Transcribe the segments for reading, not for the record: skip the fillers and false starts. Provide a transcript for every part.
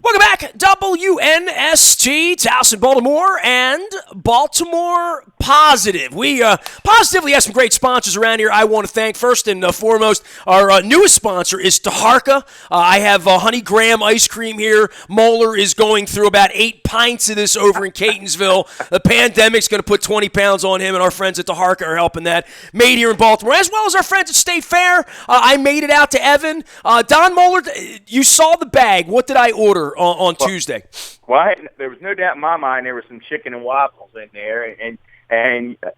Welcome back, WNST, Towson, Baltimore, and Baltimore Positive. We positively have some great sponsors around here. I want to thank first and foremost our newest sponsor is Taharka. I have Honey Graham ice cream here. Moeller is going through about 8 pints of this over in Catonsville. The pandemic's going to put 20 pounds on him, and our friends at Taharka are helping that. Made here in Baltimore, as well as our friends at State Fair. I made it out to Evan. Don Moeller, you saw the bag. What did I order on Tuesday? Well, there was no doubt in my mind there was some chicken and waffles in there, and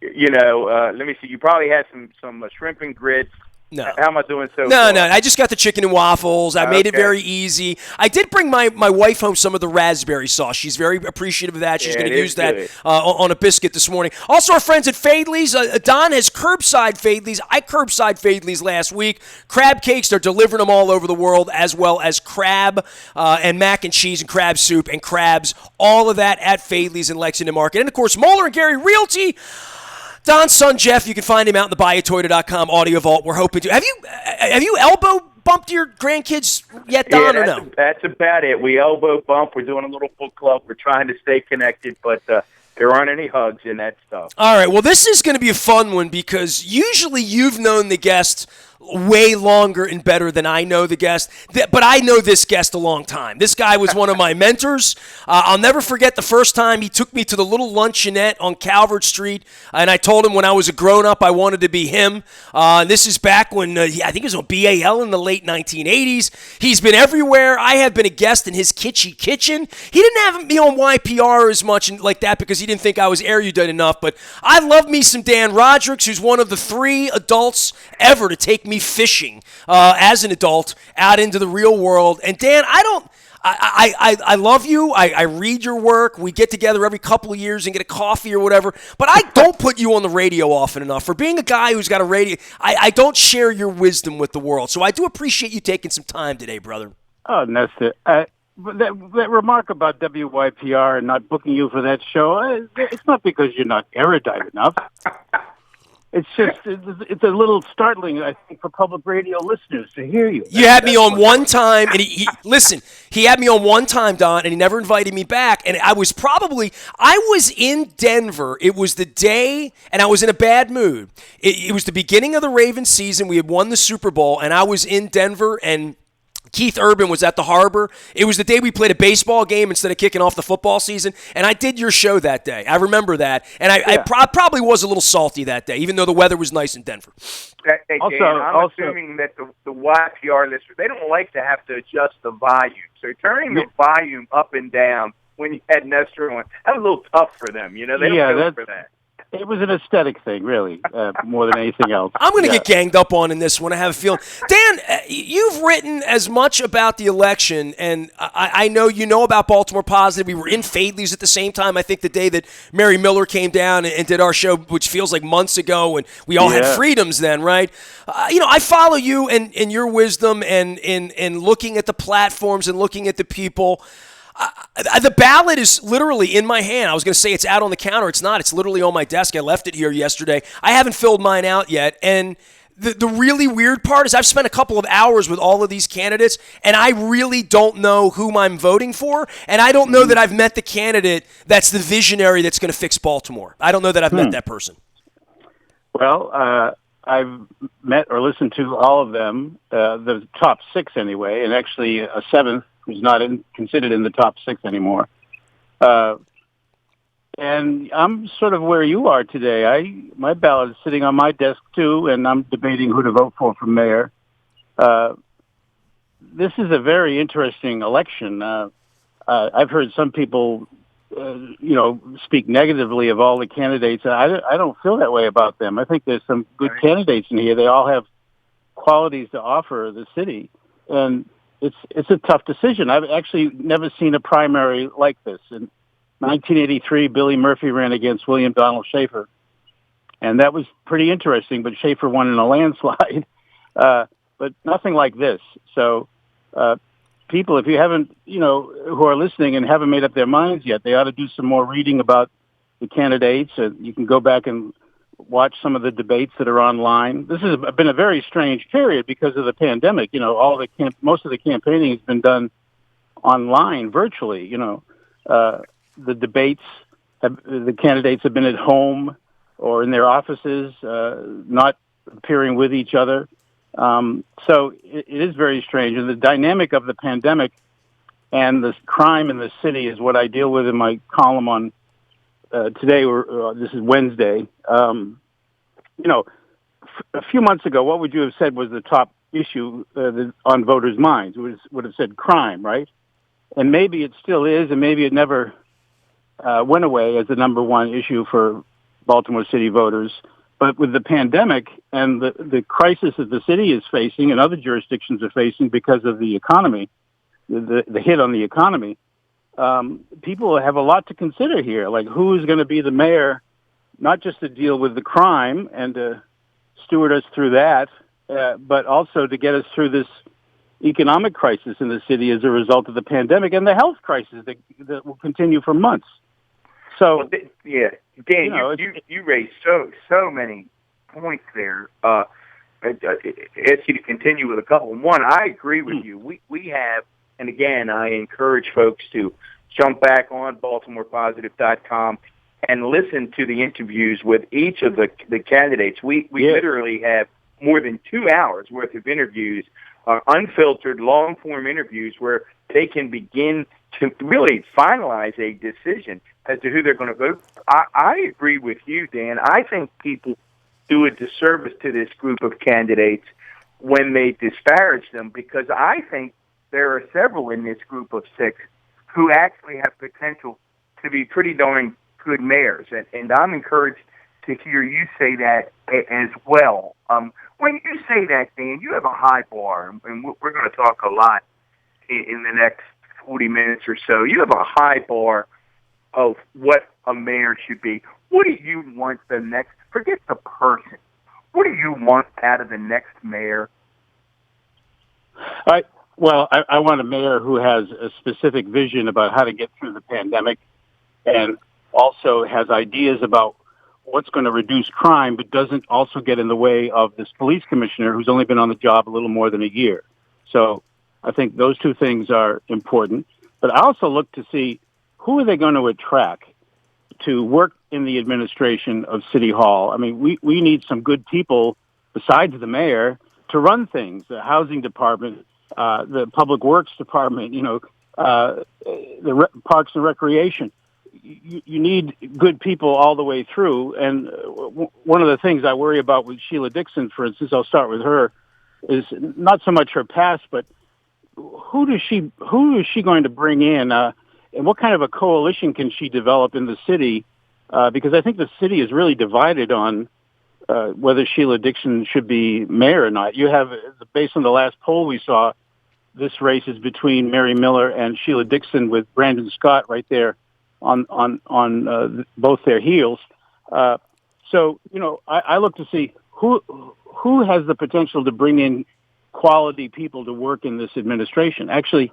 you know, let me see. You probably had some shrimp and grits. No. How am I doing so No, far? no. I just got the chicken and waffles. I made it very easy. I did bring my wife home some of the raspberry sauce. She's very appreciative of that. She's going to use that on a biscuit this morning. Also, our friends at Fadley's. Don has curbside Fadley's. I curbside Fadley's last week. Crab cakes, they're delivering them all over the world, as well as crab and mac and cheese and crab soup and crabs. All of that at Fadley's in Lexington Market. And, of course, Moeller and Gary Realty. Don's son, Jeff, you can find him out in the BuyAToyota.com audio vault. We're hoping to. Have you elbow bumped your grandkids yet, Don, or no? That's about it. We elbow bump. We're doing a little book club. We're trying to stay connected, but there aren't any hugs in that stuff. All right. Well, this is going to be a fun one because usually you've known the guest way longer and better than I know the guest. But I know this guest a long time. This guy was one of my mentors. I'll never forget the first time he took me to the little luncheonette on Calvert Street, and I told him when I was a grown-up I wanted to be him. This is back when, I think it was on BAL in the late 1980s. He's been everywhere. I have been a guest in his kitchen. He didn't have me on YPR as much like that because he didn't think I was erudite enough, but I love me some Dan Rodricks, who's one of the 3 adults ever to take me fishing as an adult out into the real world. And Dan, I love you. I read your work. We get together every couple of years and get a coffee or whatever. But I don't put you on the radio often enough. For being a guy who's got a radio, I don't share your wisdom with the world. So I do appreciate you taking some time today, brother. Oh, Nestor. That remark about WYPR and not booking you for that show, it's not because you're not erudite enough. It's just, it's a little startling, I think, for public radio listeners to hear you. You had me on one time, and he had me on one time, Don, and he never invited me back. And I was in Denver. It was the day, and I was in a bad mood. It was the beginning of the Ravens season. We had won the Super Bowl, and I was in Denver, and Keith Urban was at the Harbor. It was the day we played a baseball game instead of kicking off the football season, and I did your show that day. I remember that, and I probably was a little salty that day, even though the weather was nice in Denver. Hey, Dan, I'm assuming that the YPR listeners, they don't like to have to adjust the volume. So turning the volume up and down when you had Nestor on, that was a little tough for them. You know, they don't go for that. It was an aesthetic thing, really, more than anything else. I'm going to get ganged up on in this one. I have a feeling. Dan, you've written as much about the election, and I know you know about Baltimore Positive. We were in Fadley's at the same time, I think, the day that Mary Miller came down and did our show, which feels like months ago, and we all had freedoms then, right? I follow you and your wisdom and looking at the platforms and looking at the people. The ballot is literally in my hand. I was going to say it's out on the counter. It's not. It's literally on my desk. I left it here yesterday. I haven't filled mine out yet. And the really weird part is I've spent a couple of hours with all of these candidates, and I really don't know whom I'm voting for. And I don't know that I've met the candidate that's the visionary that's going to fix Baltimore. I don't know that I've met that person. Well, I've met or listened to all of them, the top 6 anyway, and actually a 7th. Who's not considered in the top 6 anymore. And I'm sort of where you are today. My ballot is sitting on my desk, too, and I'm debating who to vote for mayor. This is a very interesting election. I've heard some people, speak negatively of all the candidates. I don't feel that way about them. I think there's some good candidates in here. They all have qualities to offer the city. And it's a tough decision. I've actually never seen a primary like this. In 1983, Billy Murphy ran against William Donald Schaefer, and that was pretty interesting, but Schaefer won in a landslide. But nothing like this. So people, if you haven't, who are listening and haven't made up their minds yet, they ought to do some more reading about the candidates. You can go back and watch some of the debates that are online. This has been a very strange period because of the pandemic. Most of the campaigning has been done online virtually. The debates, the candidates have been at home or in their offices, not appearing with each other. So it is very strange. And the dynamic of the pandemic and the crime in the city is what I deal with in my column on today. This is Wednesday. A few months ago, what would you have said was the top issue on voters' minds? Would have said crime, right? And maybe it still is, and maybe it never went away as the number one issue for Baltimore City voters. But with the pandemic and the crisis that the city is facing and other jurisdictions are facing because of the economy, the hit on the economy, people have a lot to consider here. Like, who is going to be the mayor, not just to deal with the crime and to steward us through that, but also to get us through this economic crisis in the city as a result of the pandemic and the health crisis that will continue for months. So, well, yeah, Dan, you raised so many points there. I ask you to continue with a couple. One, I agree with you. We have, and again, I encourage folks to jump back on BaltimorePositive.com and listen to the interviews with each of the candidates. We literally have more than 2 hours worth of interviews, unfiltered, long-form interviews where they can begin to really finalize a decision as to who they're going to vote for. I agree with you, Dan. I think people do a disservice to this group of candidates when they disparage them, because I think there are several in this group of 6 who actually have potential to be pretty darn good mayors. And I'm encouraged to hear you say that as well. When you say that, Dan, you have a high bar, and we're going to talk a lot in the next 40 minutes or so. You have a high bar of what a mayor should be. What do you want the next, forget the person, what do you want out of the next mayor? I want a mayor who has a specific vision about how to get through the pandemic and also has ideas about what's going to reduce crime, but doesn't also get in the way of this police commissioner who's only been on the job a little more than a year. So I think those two things are important. But I also look to see who are they going to attract to work in the administration of City Hall. I mean, we need some good people besides the mayor to run things, the housing department, the public works department, the parks and recreation. You need good people all the way through. And one of the things I worry about with Sheila Dixon, for instance, I'll start with her, is not so much her past, but who is she going to bring in, and what kind of a coalition can she develop in the city? Because I think the city is really divided on whether Sheila Dixon should be mayor or not. You have, based on the last poll we saw, this race is between Mary Miller and Sheila Dixon, with Brandon Scott right there on both their heels. So I look to see who has the potential to bring in quality people to work in this administration. Actually,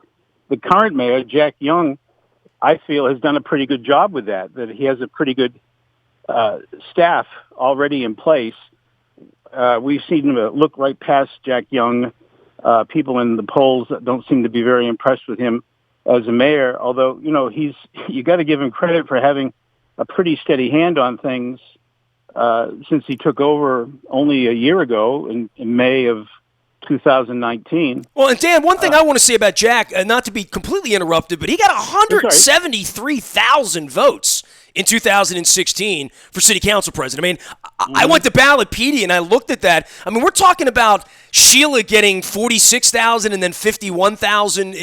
the current mayor, Jack Young, I feel has done a pretty good job with that he has a pretty good staff already in place. We've seen him look right past Jack Young. People in the polls don't seem to be very impressed with him as a mayor, although, you got to give him credit for having a pretty steady hand on things since he took over only a year ago in May of 2019. Well, and Dan, one thing I want to say about Jack, not to be completely interrupted, but he got 173,000 votes in 2016 for city council president. I mean, I went to Ballotpedia and I looked at that. I mean, we're talking about Sheila getting 46,000 and then 51,000,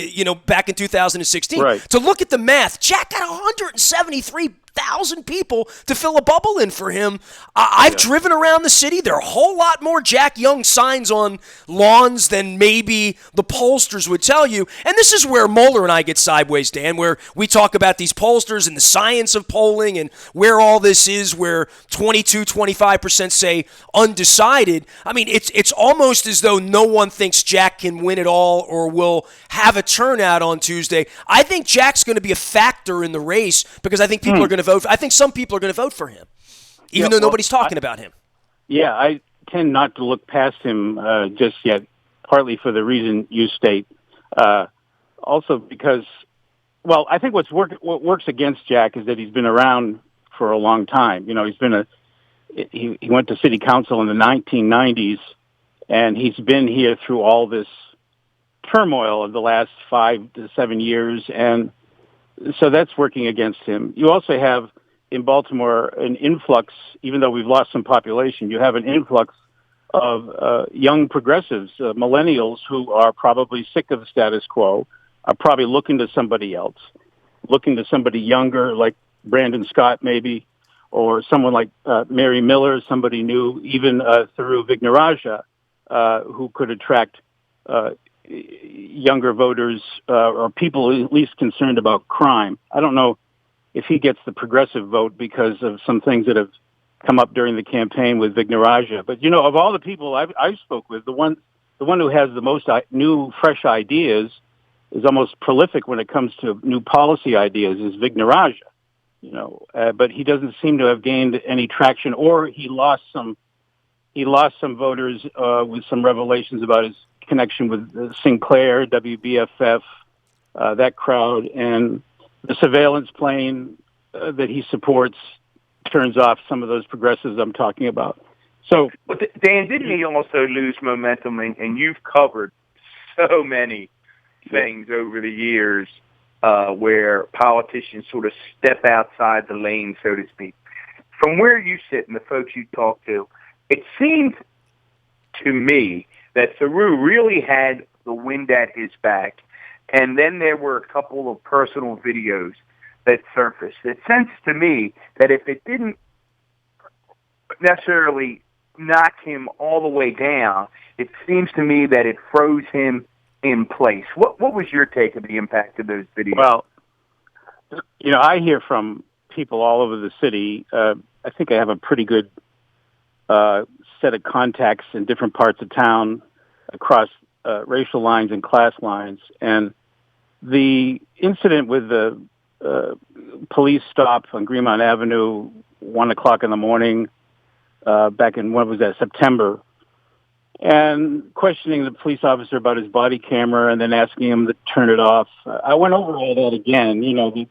back in 2016. Right. To look at the math, Jack got 173,000 people to fill a bubble in for him. I've driven around the city. There are a whole lot more Jack Young signs on lawns than maybe the pollsters would tell you. And this is where Moeller and I get sideways, Dan, where we talk about these pollsters and the science of polling and where all this is, where 25% say undecided. I mean, it's almost as though no one thinks Jack can win it all or will have a turnout on Tuesday. I think Jack's going to be a factor in the race because I think people are going to vote. I think some people are going to vote for him, even though nobody's talking about him. Yeah, I tend not to look past him just yet, partly for the reason you state. also because, well, I think what works against Jack is that he's been around for a long time. You know, he went to city council in the 1990s, and he's been here through all this turmoil of the last 5 to 7 years, and so that's working against him. You also have in Baltimore an influx, even though we've lost some population, you have an influx of young progressives, millennials who are probably sick of the status quo, are probably looking to somebody else, looking to somebody younger like Brandon Scott maybe, or someone like Mary Miller, somebody new, even Thiru Vignarajah, who could attract younger voters or people at least concerned about crime. I don't know if he gets the progressive vote because of some things that have come up during the campaign with Vignarajah. But, you know, of all the people I spoke with, the one who has the most new, fresh ideas, is almost prolific when it comes to new policy ideas, is Vignarajah. You know, but he doesn't seem to have gained any traction, or he lost some voters with some revelations about his connection with Sinclair, WBFF, that crowd, and the surveillance plane that he supports turns off some of those progressives I'm talking about. So, but Dan, didn't he also lose momentum? And you've covered so many things over the years where politicians sort of step outside the lane, so to speak. From where you sit and the folks you talk to, it seemed to me that Thiru really had the wind at his back, and then there were a couple of personal videos that surfaced. It sensed to me that if it didn't necessarily knock him all the way down, it seems to me that it froze him in place. What was your take of the impact of those videos? Well, you know, I hear from people all over the city. I think I have a pretty good set of contacts in different parts of town across racial lines and class lines. And the incident with the police stop on Greenmount Avenue, 1:00 in the morning, back in, what was that, September, and questioning the police officer about his body camera and then asking him to turn it off. I went over all that again. You know,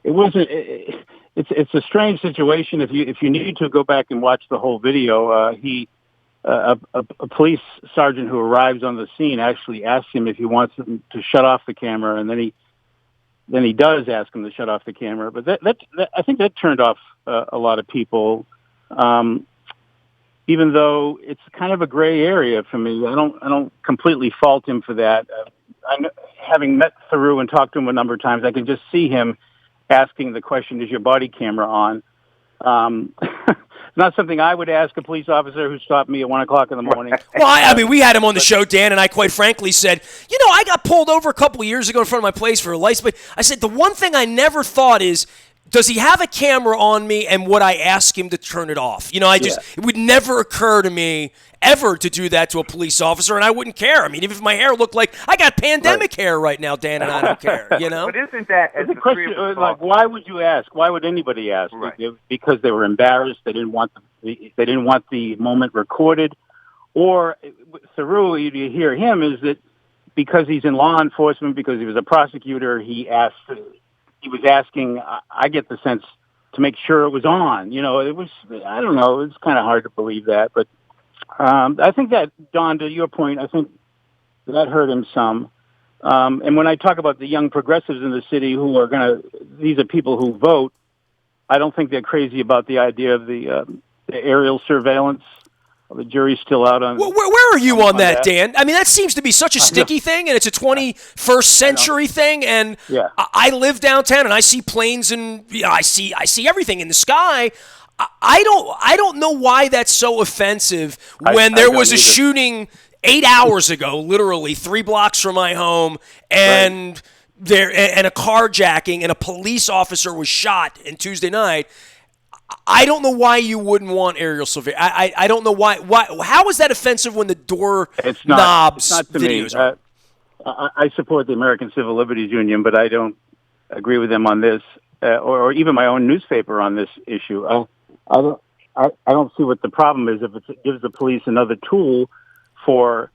it wasn't. It's a strange situation. If you need to go back and watch the whole video, a police sergeant who arrives on the scene actually asks him if he wants him to shut off the camera, and then he does ask him to shut off the camera. But that I think that turned off a lot of people. Even though it's kind of a gray area for me, I don't completely fault him for that. Having met Thiru and talked to him a number of times, I can just see him asking the question, "Is your body camera on?" It's not something I would ask a police officer who stopped me at 1:00 in the morning. Well, I mean, we had him on the show, Dan, and I quite frankly said, you know, I got pulled over a couple of years ago in front of my place for a license plate. I said, the one thing I never thought is, does he have a camera on me, and would I ask him to turn it off? You know, it would never occur to me ever to do that to a police officer, and I wouldn't care. I mean, even if my hair looked like, I got pandemic hair right now, Dan, and I don't care, you know? But isn't that, as the question, like, why would you ask? Why would anybody ask? Right. Because they were embarrassed, they didn't want the moment recorded, or Thiru, you hear him, is that because he's in law enforcement, because he was a prosecutor, he was asking, I get the sense, to make sure it was on. You know, I don't know, it's kind of hard to believe that. But I think that, Don, to your point, I think that hurt him some. And when I talk about the young progressives in the city who are these are people who vote, I don't think they're crazy about the idea of the aerial surveillance. The jury's still out on. Well, where are you on that, Dan? I mean, that seems to be such a sticky thing, and it's a 21st century thing. And I live downtown, and I see planes, and I see everything in the sky. I don't know why that's so offensive when there was a shooting 8 hours ago, literally 3 blocks from my home, and and a carjacking, and a police officer was shot on Tuesday night. I don't know why you wouldn't want aerial surveillance. I don't know why. How is that offensive when the door knobs videos are? I support the American Civil Liberties Union, but I don't agree with them on this, or even my own newspaper on this issue. I don't see what the problem is if it gives the police another tool for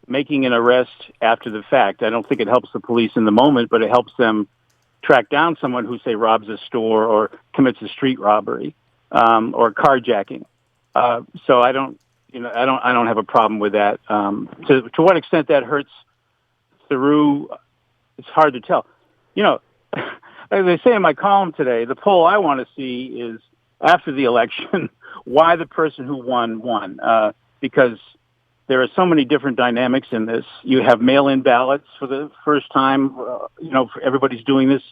making an arrest after the fact. I don't think it helps the police in the moment, but it helps them track down someone who, say, robs a store or commits a street robbery or carjacking. So I don't have a problem with that. To what extent that hurts Theroux, it's hard to tell. As I say in my column today, the poll I want to see is after the election, why the person who won, because there are so many different dynamics in this. You have mail-in ballots for the first time. Everybody's doing this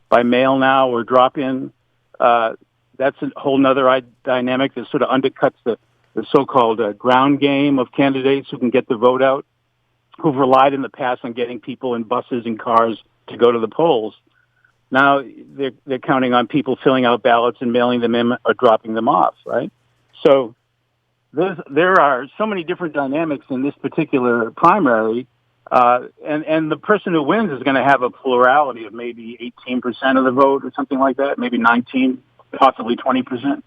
by mail now or drop-in. That's a whole nother dynamic that sort of undercuts the so-called ground game of candidates who can get the vote out, who've relied in the past on getting people in buses and cars to go to the polls. Now they're counting on people filling out ballots and mailing them in or dropping them off, right? So there are so many different dynamics in this particular primary, and the person who wins is going to have a plurality of maybe 18% of the vote or something like that, maybe 19, possibly 20%.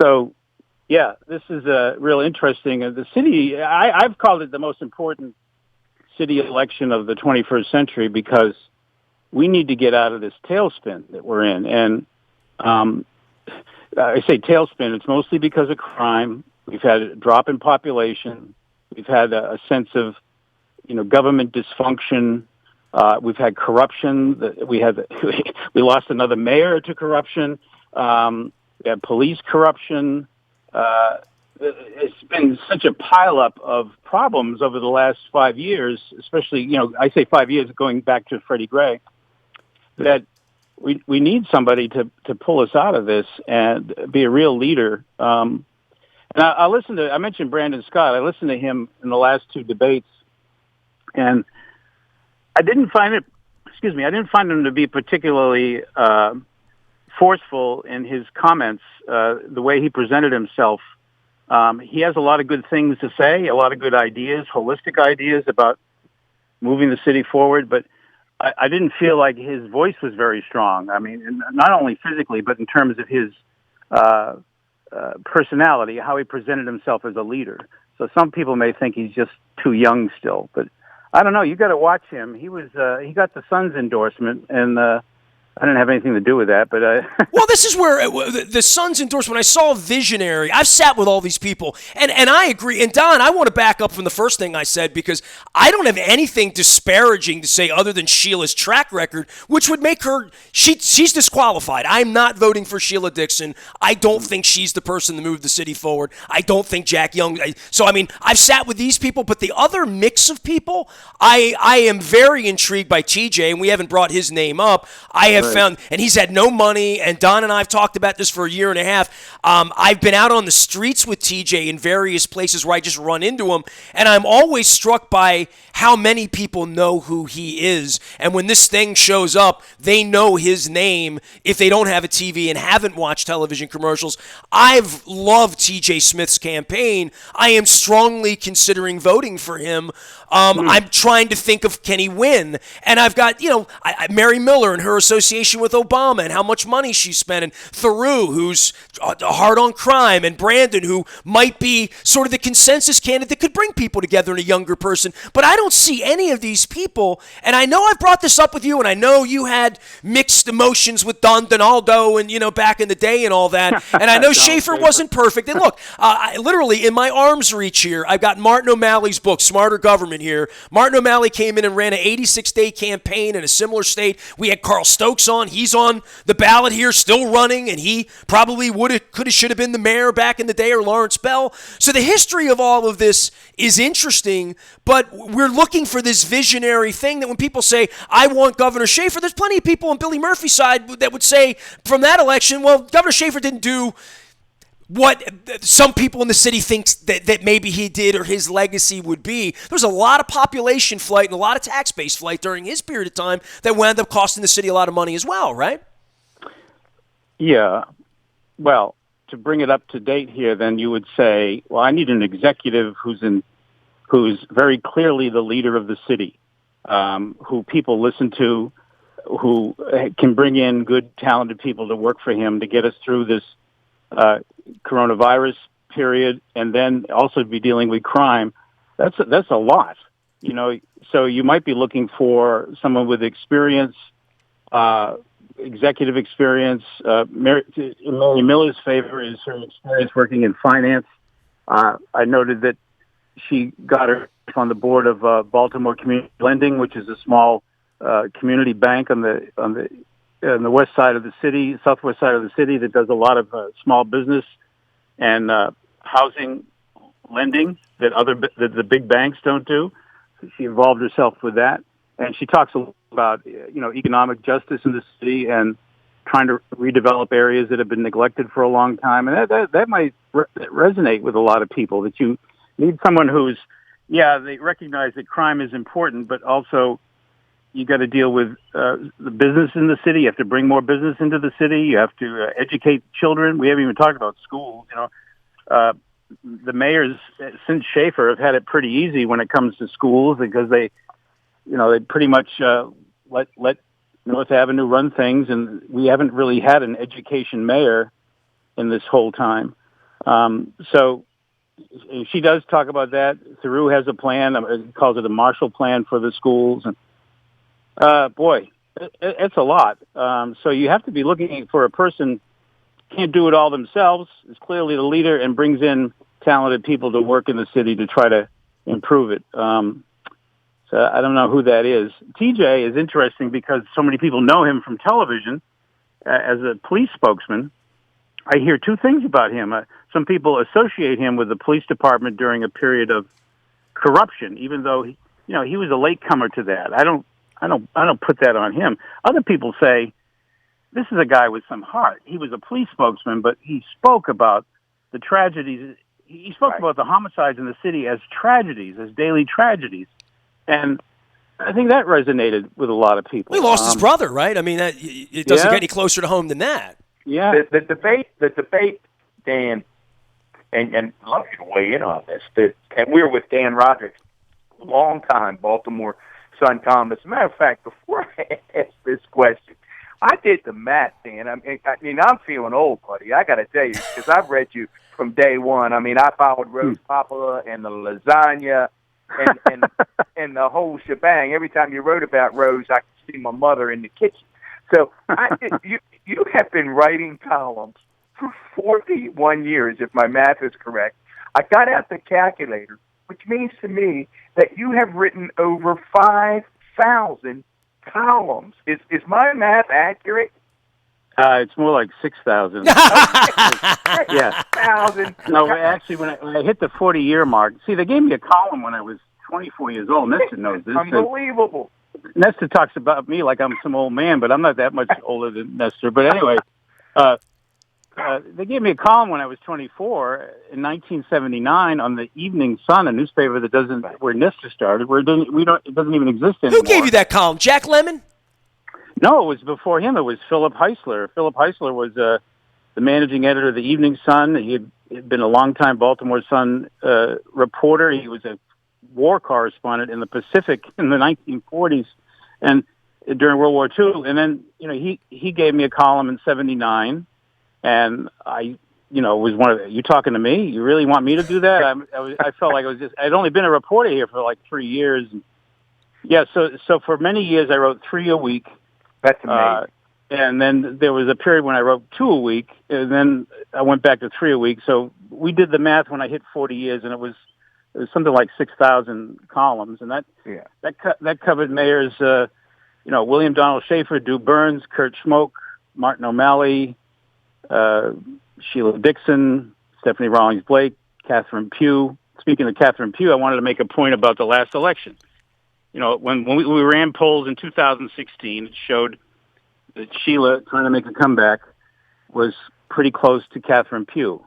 So, yeah, this is real interesting. The city, I've called it the most important city election of the 21st century because we need to get out of this tailspin that we're in. And I say tailspin, it's mostly because of crime. We've had a drop in population. We've had a sense of, government dysfunction. We've had corruption. We lost another mayor to corruption. We had police corruption. It's been such a pileup of problems over the last 5 years, especially, I say 5 years going back to Freddie Gray, that we need somebody to pull us out of this and be a real leader. And I mentioned Brandon Scott. I listened to him in the last two debates, and I didn't find him to be particularly forceful in his comments, the way he presented himself. He has a lot of good things to say, a lot of good ideas, holistic ideas about moving the city forward, but I didn't feel like his voice was very strong. I mean, not only physically, but in terms of his personality, how he presented himself as a leader. So some people may think he's just too young still, but I don't know. You got to watch him. He got the Suns endorsement, and I didn't have anything to do with that, but well, this is where the Suns endorsement. I saw visionary. I've sat with all these people, and I agree. And Don, I want to back up from the first thing I said because I don't have anything disparaging to say other than Sheila's track record, which would make her she's disqualified. I'm not voting for Sheila Dixon. I don't think she's the person to move the city forward. I don't think Jack Young. So I mean, I've sat with these people, but the other mix of people, I am very intrigued by TJ, and we haven't brought his name up. I have found, and he's had no money, and Don and I have talked about this for a year and a half. I've been out on the streets with TJ in various places where I just run into him, and I'm always struck by how many people know who he is. And when this thing shows up, they know his name if they don't have a TV and haven't watched television commercials. I've loved TJ Smith's campaign. I am strongly considering voting for him. I'm trying to think of, can he win? And I've got, Mary Miller and her association with Obama and how much money she spent, and Theroux, who's hard on crime, and Brandon, who might be sort of the consensus candidate that could bring people together in a younger person. But I don't see any of these people, and I know I've brought this up with you, and I know you had mixed emotions with Don Donaldo and, back in the day and all that, and I know Schaefer wasn't perfect. And look, literally in my arm's reach here, I've got Martin O'Malley's book, Smarter Government, here. Martin O'Malley came in and ran an 86-day campaign in a similar state. We had Carl Stokes on. He's on the ballot here, still running, and he probably should have been the mayor back in the day, or Lawrence Bell. So the history of all of this is interesting, but we're looking for this visionary thing that when people say, I want Governor Schaefer, there's plenty of people on Billy Murphy's side that would say from that election, well, Governor Schaefer didn't do what some people in the city think that maybe he did or his legacy would be. There was a lot of population flight and a lot of tax base flight during his period of time that wound up costing the city a lot of money as well, right? Yeah. Well, to bring it up to date here, then you would say, well, I need an executive who's very clearly the leader of the city, who people listen to, who can bring in good, talented people to work for him to get us through this coronavirus period, and then also be dealing with crime. That's a lot. So you might be looking for someone with experience, executive experience. Mary Miller's favor is her experience working in finance. I noted that she got her on the board of Baltimore Community Lending, which is a small community bank on the west side of the city, southwest side of the city, that does a lot of small business and housing lending that the big banks don't do. She involved herself with that, and she talks a lot about economic justice in the city and trying to redevelop areas that have been neglected for a long time, and that might resonate with a lot of people. That you need someone who's they recognize that crime is important, but also you got to deal with the business in the city. You have to bring more business into the city. You have to educate children. We haven't even talked about schools. The mayors since Schaefer have had it pretty easy when it comes to schools because they pretty much let North Avenue run things, and we haven't really had an education mayor in this whole time. So she does talk about that. Theroux has a plan. It calls it a Marshall Plan for the schools. And it's a lot. So you have to be looking for a person who can't do it all themselves, is clearly the leader, and brings in talented people to work in the city to try to improve it. So I don't know who that is. TJ is interesting because so many people know him from television as a police spokesman. I hear two things about him. Some people associate him with the police department during a period of corruption, even though he was a latecomer to that. I don't put that on him. Other people say this is a guy with some heart. He was a police spokesman, but he spoke about the tragedies. He spoke about the homicides in the city as tragedies, as daily tragedies. And I think that resonated with a lot of people. He lost his brother, right? I mean, it doesn't get any closer to home than that. Yeah. The debate, Dan, and I'd love you to weigh in on this. And we were with Dan Roderick, long time Baltimore Sun-Columnist. As a matter of fact, before I asked this question, I did the math, Dan. I mean, I'm feeling old, buddy. I got to tell you, because I've read you from day one. I mean, I followed Rose Papa and the lasagna and the whole shebang. Every time you wrote about Rose, I could see my mother in the kitchen. So you have been writing columns for 41 years, if my math is correct. I got out the calculator, which means to me that you have written over 5,000 columns. Is my math accurate? It's more like 6,000. Yeah, 6,000. No, actually, when I hit the 40-year mark, see, they gave me a column when I was 24 years old. Nesta knows this. Unbelievable. Nesta talks about me like I'm some old man, but I'm not that much older than Nesta. But anyway, they gave me a column when I was 24 in 1979 on the Evening Sun, a newspaper that doesn't where Nesta started, where it doesn't even exist anymore. Who gave you that column? Jack Lemmon? No, it was before him. It was Philip Heisler. Philip Heisler was the managing editor of the Evening Sun. He had been a longtime Baltimore Sun reporter. He was a war correspondent in the Pacific in the 1940s and during World War II. And then, he gave me a column in 79, and I was one of you talking to me. You really want me to do that? I felt like I'd only been a reporter here for like 3 years. Yeah. So for many years I wrote 3 a week. That's amazing. And then there was a period when I wrote 2 a week, and then I went back to 3 a week. So we did the math when I hit 40 years, and it was something like 6,000 columns, and that covered mayors, William Donald Schaefer, Dew Burns, Kurt Schmoke, Martin O'Malley, Sheila Dixon, Stephanie Rawlings Blake, Catherine Pugh. Speaking of Catherine Pugh, I wanted to make a point about the last election. When we ran polls in 2016, it showed that Sheila, trying to make a comeback, was pretty close to Catherine Pugh.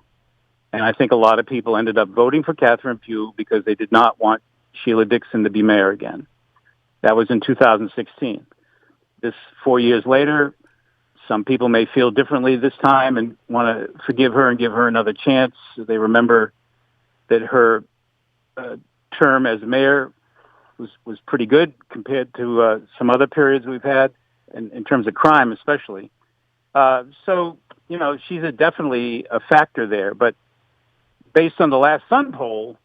And I think a lot of people ended up voting for Catherine Pugh because they did not want Sheila Dixon to be mayor again. That was in 2016. This 4 years later, some people may feel differently this time and want to forgive her and give her another chance. They remember that her term as mayor was pretty good compared to some other periods we've had in terms of crime, especially. So, she's definitely a factor there. But based on the last Sun poll,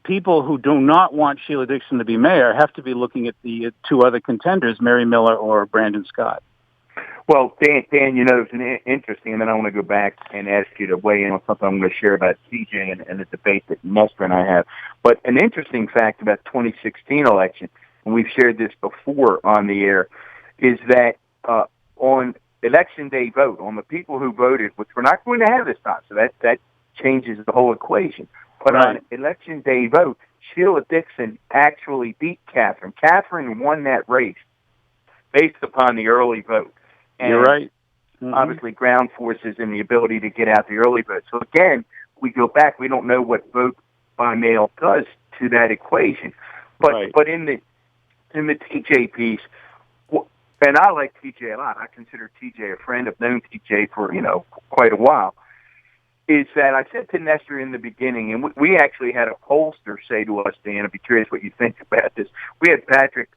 people who do not want Sheila Dixon to be mayor have to be looking at the two other contenders, Mary Miller or Brandon Scott. Well, Dan, it's an interesting, and then I want to go back and ask you to weigh in on something I'm going to share about TJ and the debate that Nestor and I have. But an interesting fact about 2016 election, and we've shared this before on the air, is that on election day vote, on the people who voted, which we're not going to have this time, so that changes the whole equation. But right. On election day vote, Sheila Dixon actually beat Catherine. Catherine won that race based upon the early vote. And you're right. Obviously, ground forces and the ability to get out the early vote. So again, we go back. We don't know what vote by mail does to that equation. But right. But in the TJ piece, and I like TJ a lot. I consider TJ a friend. I've known TJ for quite a while. Is that I said to Nestor in the beginning, and we actually had a pollster say to us, Dan, I'd be curious what you think about this. We had Patrick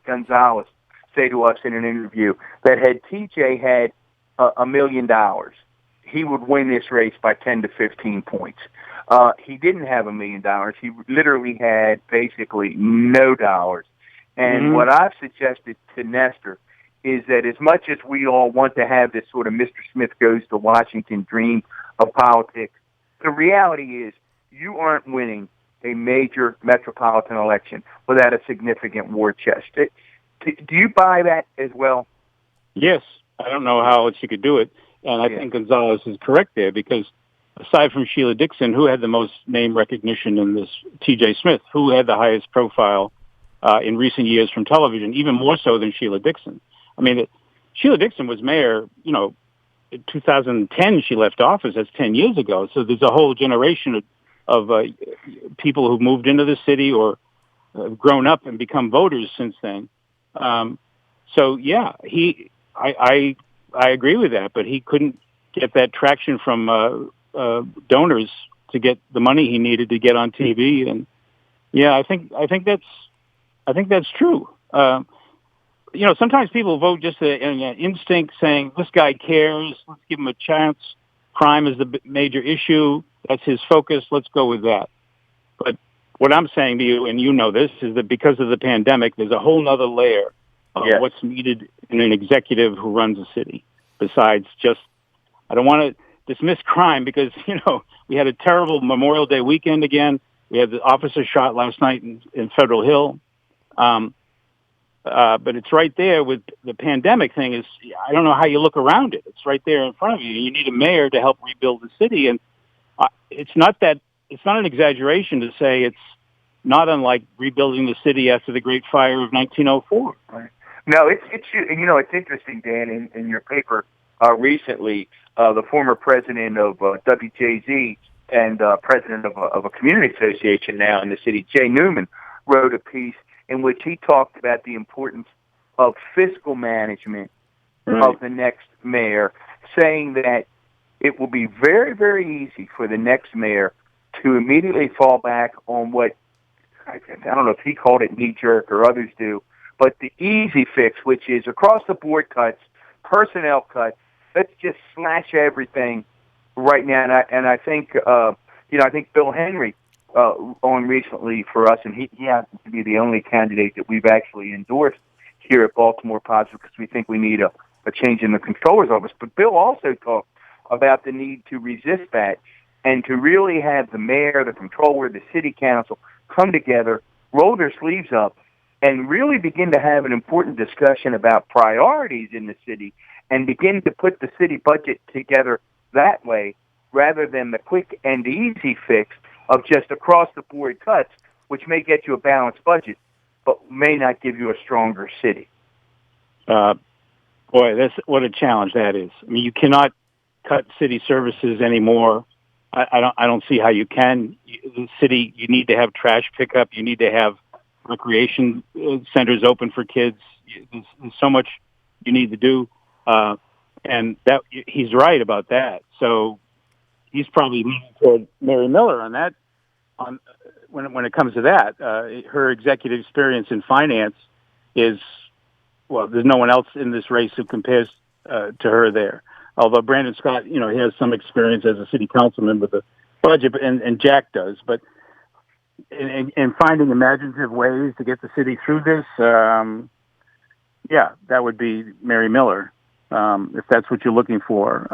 Gonzalez say to us in an interview that had TJ had $1 million, he would win this race by 10 to 15 points. He didn't have $1 million. He literally had basically no dollars. And what I've suggested to Nestor is that as much as we all want to have this sort of Mr. Smith goes to Washington dream of politics, the reality is you aren't winning a major metropolitan election without a significant war chest. Do you buy that as well? Yes. I don't know how else you could do it. And I think Gonzalez is correct there because aside from Sheila Dixon, who had the most name recognition in this, T.J. Smith, who had the highest profile in recent years from television, even more so than Sheila Dixon. I mean, Sheila Dixon was mayor, in 2010 she left office. That's 10 years ago. So there's a whole generation of people who've moved into the city or grown up and become voters since then. So yeah, I agree with that, but he couldn't get that traction from donors to get the money he needed to get on TV. And yeah, I think that's true. Sometimes people vote just in instinct, saying this guy cares. Let's give him a chance. Crime is the major issue. That's his focus. Let's go with that. But what I'm saying to you, and you know this, is that because of the pandemic, there's a whole nother layer of what's needed in an executive who runs a city. Besides just, I don't want to dismiss crime because, we had a terrible Memorial Day weekend again. We had the officer shot last night in Federal Hill. But it's right there with the pandemic thing is, I don't know how you look around it. It's right there in front of you. You need a mayor to help rebuild the city. And it's not an exaggeration to say it's not unlike rebuilding the city after the Great Fire of 1904. Right. No, it's interesting, Dan, in your paper recently, the former president of WJZ and president of a community association now in the city, Jay Newman, wrote a piece in which he talked about the importance of fiscal management of the next mayor, saying that it will be very, very easy for the next mayor to immediately fall back on what, I don't know if he called it knee-jerk or others do, but the easy fix, which is across-the-board cuts, personnel cuts, let's just slash everything right now. And I think, I think Bill Henry on recently for us, and he happens to be the only candidate that we've actually endorsed here at Baltimore Positive because we think we need a change in the controller's office. But Bill also talked about the need to resist that and to really have the mayor, the controller, the city council come together, roll their sleeves up, and really begin to have an important discussion about priorities in the city and begin to put the city budget together that way rather than the quick and easy fix of just across-the-board cuts, which may get you a balanced budget, but may not give you a stronger city. Boy, that's what a challenge that is. I mean, you cannot cut city services anymore. I don't see how you can. The city, you need to have trash pickup. You need to have recreation centers open for kids. There's so much you need to do, and that he's right about that. So he's probably leaning toward Mary Miller on that. When it comes to that, her executive experience in finance is, well, there's no one else in this race who compares to her there. Although Brandon Scott, he has some experience as a city councilman with the budget, and Jack does. But and finding imaginative ways to get the city through this, that would be Mary Miller, if that's what you're looking for.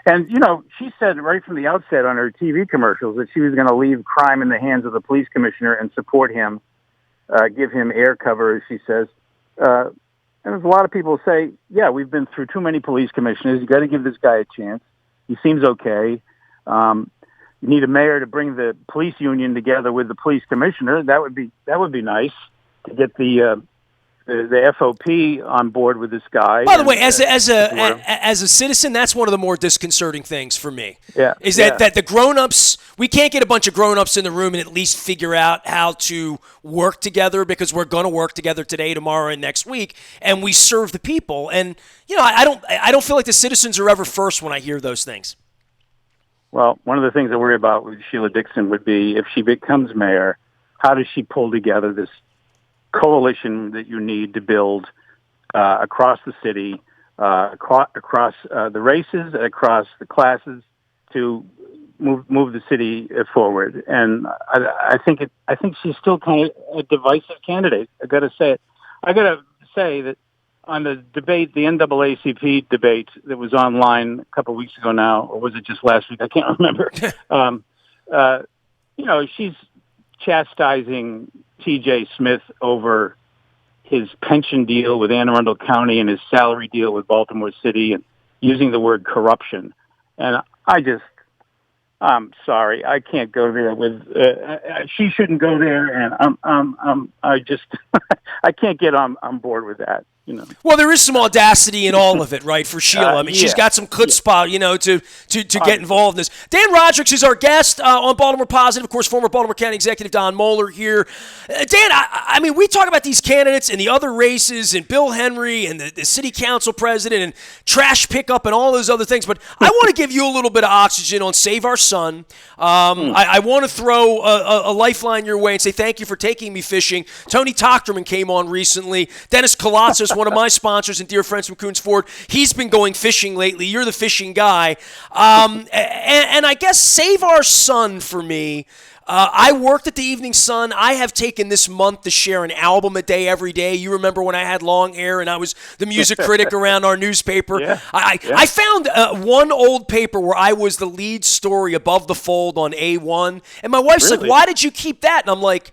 And, she said right from the outset on her TV commercials that she was going to leave crime in the hands of the police commissioner and support him, give him air cover, as she says. And there's a lot of people say, yeah, we've been through too many police commissioners. You got to give this guy a chance. He seems okay. You need a mayor to bring the police union together with the police commissioner. That would be nice to get the FOP on board with this guy. By the way, as a citizen, that's one of the more disconcerting things for me. Yeah, is that the grown-ups, we can't get a bunch of grown-ups in the room and at least figure out how to work together, because we're going to work together today, tomorrow, and next week, and we serve the people. And I don't feel like the citizens are ever first when I hear those things. Well, one of the things I worry about with Sheila Dixon would be, if she becomes mayor, how does she pull together this coalition that you need to build across the city, across the races, across the classes, to move the city forward. And I think she's still kind of a divisive candidate. I got to say that on the debate, the NAACP debate that was online a couple of weeks ago now, or was it just last week? I can't remember. She's chastising T.J. Smith over his pension deal with Anne Arundel County and his salary deal with Baltimore City, and using the word corruption. And I'm sorry, I can't go there with. She shouldn't go there, and I can't get on board with that. Well, there is some audacity in all of it, right, for Sheila. I mean, she's got some chutzpah, to get involved in this. Dan Rodrick is our guest on Baltimore Positive. Of course, former Baltimore County Executive Don Moeller here. Dan, I mean, we talk about these candidates and the other races and Bill Henry and the city council president and trash pickup and all those other things, but I want to give you a little bit of oxygen on Save Our Son. I want to throw a lifeline your way and say thank you for taking me fishing. Tony Tochterman came on recently. Dennis Kolatzis, one of my sponsors and dear friends from Coons Ford, he's been going fishing lately. You're the fishing guy. And I guess Save Our Son for me. I worked at the Evening Sun. I have taken this month to share an album a day every day. You remember when I had long hair and I was the music critic around our newspaper? Yeah. I found one old paper where I was the lead story above the fold on A1. And my wife's like, why did you keep that? And I'm like,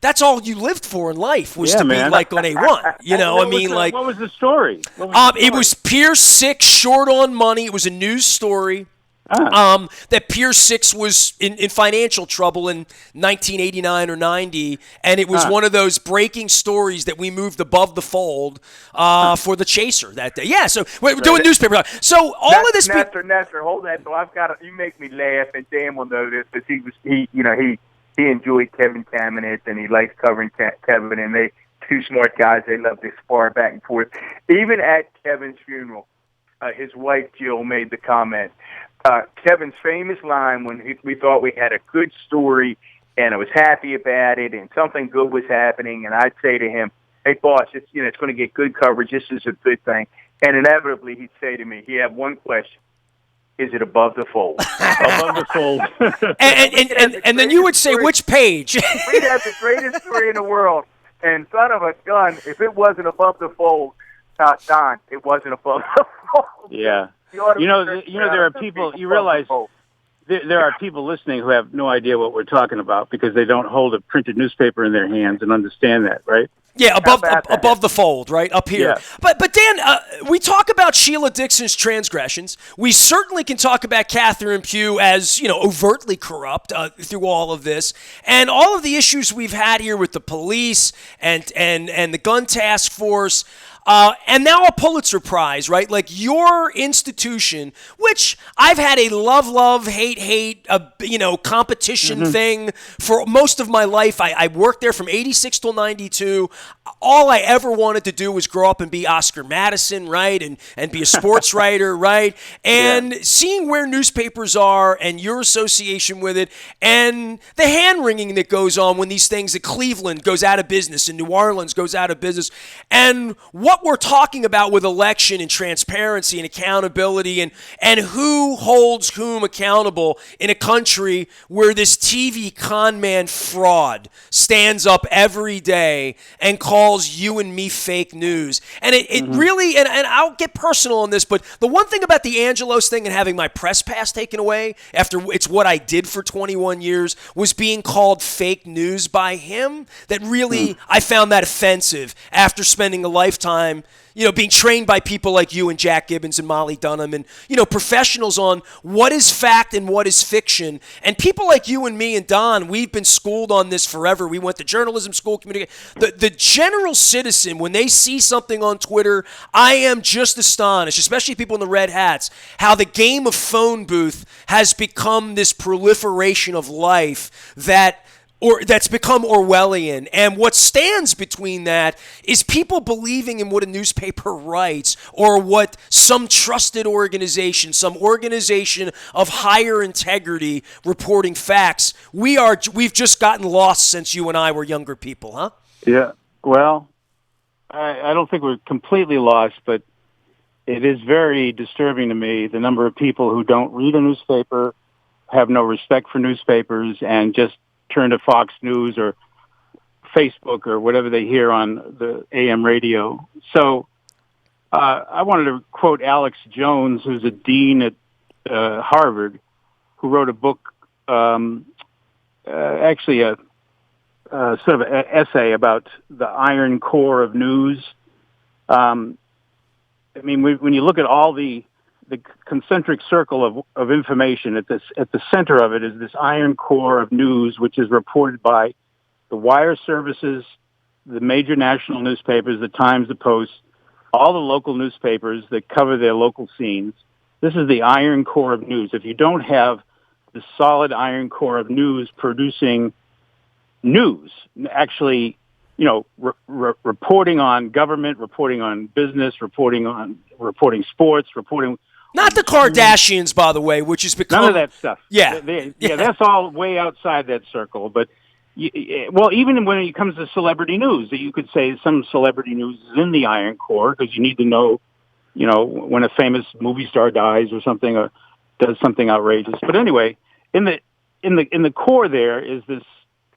that's all you lived for in life, was to be like on A1. What was the story? It was Pier 6 short on money. It was a news story. That Pier 6 was in financial trouble in 1989 or 90, and it was one of those breaking stories that we moved above the fold for the Chaser that day. Yeah, so we're doing newspaper. So all of this. Nestor, hold that. So you make me laugh, and Dan will know this, because he enjoyed Kevin Kamenetz, and he likes covering Kevin, and they two smart guys. They love to spar back and forth. Even at Kevin's funeral, his wife Jill made the comment. Kevin's famous line when we thought we had a good story and I was happy about it and something good was happening, and I'd say to him, "Hey boss, it's going to get good coverage. This is a good thing." And inevitably he'd say to me, he had one question: is it above the fold? Above the fold. and then you would say, which page? We'd have the greatest story in the world. And son of a gun, if it wasn't above the fold, Don, it wasn't above the fold. Yeah. There are people, you realize there are people listening who have no idea what we're talking about because they don't hold a printed newspaper in their hands and understand that, right? Yeah, above the fold, right, up here. Yeah. But Dan, we talk about Sheila Dixon's transgressions. We certainly can talk about Catherine Pugh as, overtly corrupt through all of this. And all of the issues we've had here with the police and the gun task force. And now a Pulitzer Prize, right? Like your institution, which I've had a love, hate, competition thing for most of my life. I worked there from 86 till 92. All I ever wanted to do was grow up and be Oscar Madison, right? And be a sports writer, right? And seeing where newspapers are and your association with it and the hand-wringing that goes on when these things at Cleveland goes out of business and New Orleans goes out of business. And what what we're talking about with election and transparency and accountability and who holds whom accountable in a country where this TV con man fraud stands up every day and calls you and me fake news. And it really, and I'll get personal on this, but the one thing about the Angelos thing and having my press pass taken away after it's what I did for 21 years was being called fake news by him that really, I found that offensive after spending a lifetime, being trained by people like you and Jack Gibbons and Molly Dunham and, professionals on what is fact and what is fiction. And people like you and me and Don, we've been schooled on this forever. We went to journalism school, the general citizen, when they see something on Twitter, I am just astonished, especially people in the red hats, how the game of phone booth has become this proliferation of life that's become Orwellian. And what stands between that is people believing in what a newspaper writes or what some trusted organization, some organization of higher integrity reporting facts. We've just gotten lost since you and I were younger people, huh? Yeah. Well, I don't think we're completely lost, but it is very disturbing to me, the number of people who don't read a newspaper, have no respect for newspapers, and just turn to Fox News or Facebook or whatever they hear on the AM radio. So I wanted to quote Alex Jones, who's a dean at Harvard, who wrote a book, actually a sort of an essay about the iron core of news. When you look at all the concentric circle of information, at the center of it is this iron core of news, which is reported by the wire services, the major national newspapers, the Times, the Post, all the local newspapers that cover their local scenes. This is the iron core of news. If you don't have the solid iron core of news producing news, actually, reporting on government, reporting on business, reporting sports, reporting. Not the Kardashians, by the way, which has become... None of that stuff. Yeah. That's all way outside that circle. But, even when it comes to celebrity news, you could say some celebrity news is in the iron core because you need to know, when a famous movie star dies or something or does something outrageous. But anyway, in the core there is this,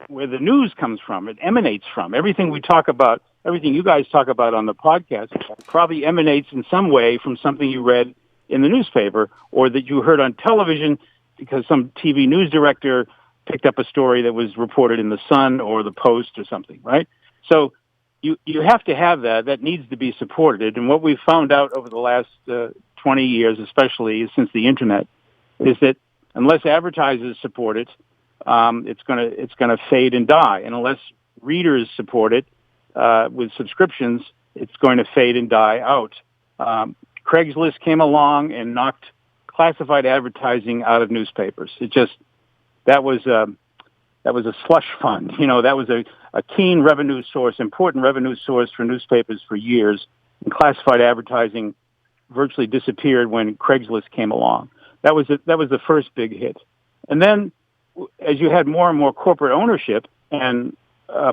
where the news comes from. It emanates from. Everything we talk about, everything you guys talk about on the podcast probably emanates in some way from something you read in the newspaper or that you heard on television because some TV news director picked up a story that was reported in the Sun or the Post or something, right? So you have to have that. That needs to be supported. And what we've found out over the last 20 years, especially since the Internet, is that unless advertisers support it, it's gonna fade and die. And unless readers support it with subscriptions, it's going to fade and die out. Craigslist came along and knocked classified advertising out of newspapers. That was a slush fund. That was a keen revenue source, important revenue source for newspapers for years. And classified advertising virtually disappeared when Craigslist came along. That was the first big hit. And then, as you had more and more corporate ownership and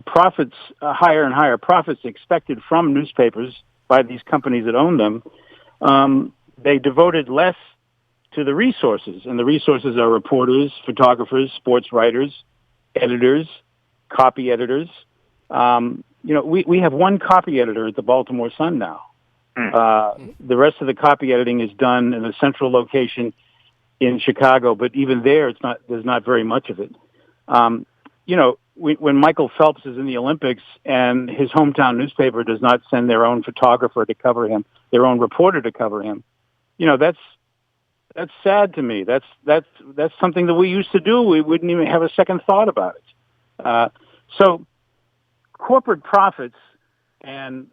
profits, higher and higher profits expected from newspapers by these companies that own them, they devoted less to the resources. And the resources are reporters, photographers, sports writers, editors, copy editors. We have one copy editor at the Baltimore Sun now. The rest of the copy editing is done in a central location in Chicago, but even there's not very much of it. When Michael Phelps is in the Olympics and his hometown newspaper does not send their own photographer to cover him, their own reporter to cover him, that's sad to me. That's something that we used to do. We wouldn't even have a second thought about it. So corporate profits and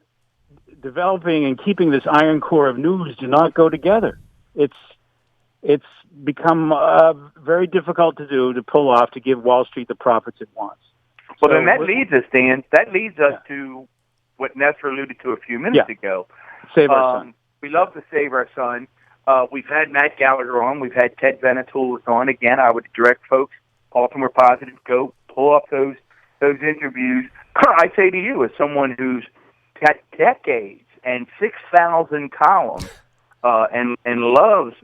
developing and keeping this iron core of news do not go together. It's become very difficult to pull off, to give Wall Street the profits it wants. Well, then that leads us, Dan. That leads us to what Nestor alluded to a few minutes ago. Save our son. We love to save our son. We've had Matt Gallagher on. We've had Ted Venetoulis on. Again, I would direct folks, Baltimore Positive, go pull up those interviews. I say to you, as someone who's got decades and 6,000 columns, and loves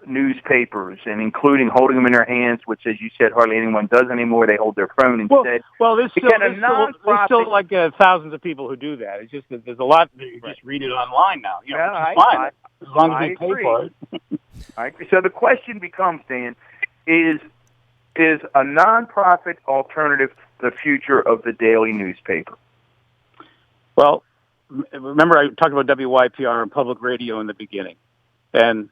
newspapers, and including holding them in their hands, which, as you said, hardly anyone does anymore. They hold their phone instead. Well, there's still like thousands of people who do that. It's just that there's a lot that you just read it online now. You know, which is fine, as long as they pay for it. I agree. So the question becomes, Dan, is a nonprofit alternative the future of the daily newspaper? Well, remember I talked about WYPR and public radio in the beginning, and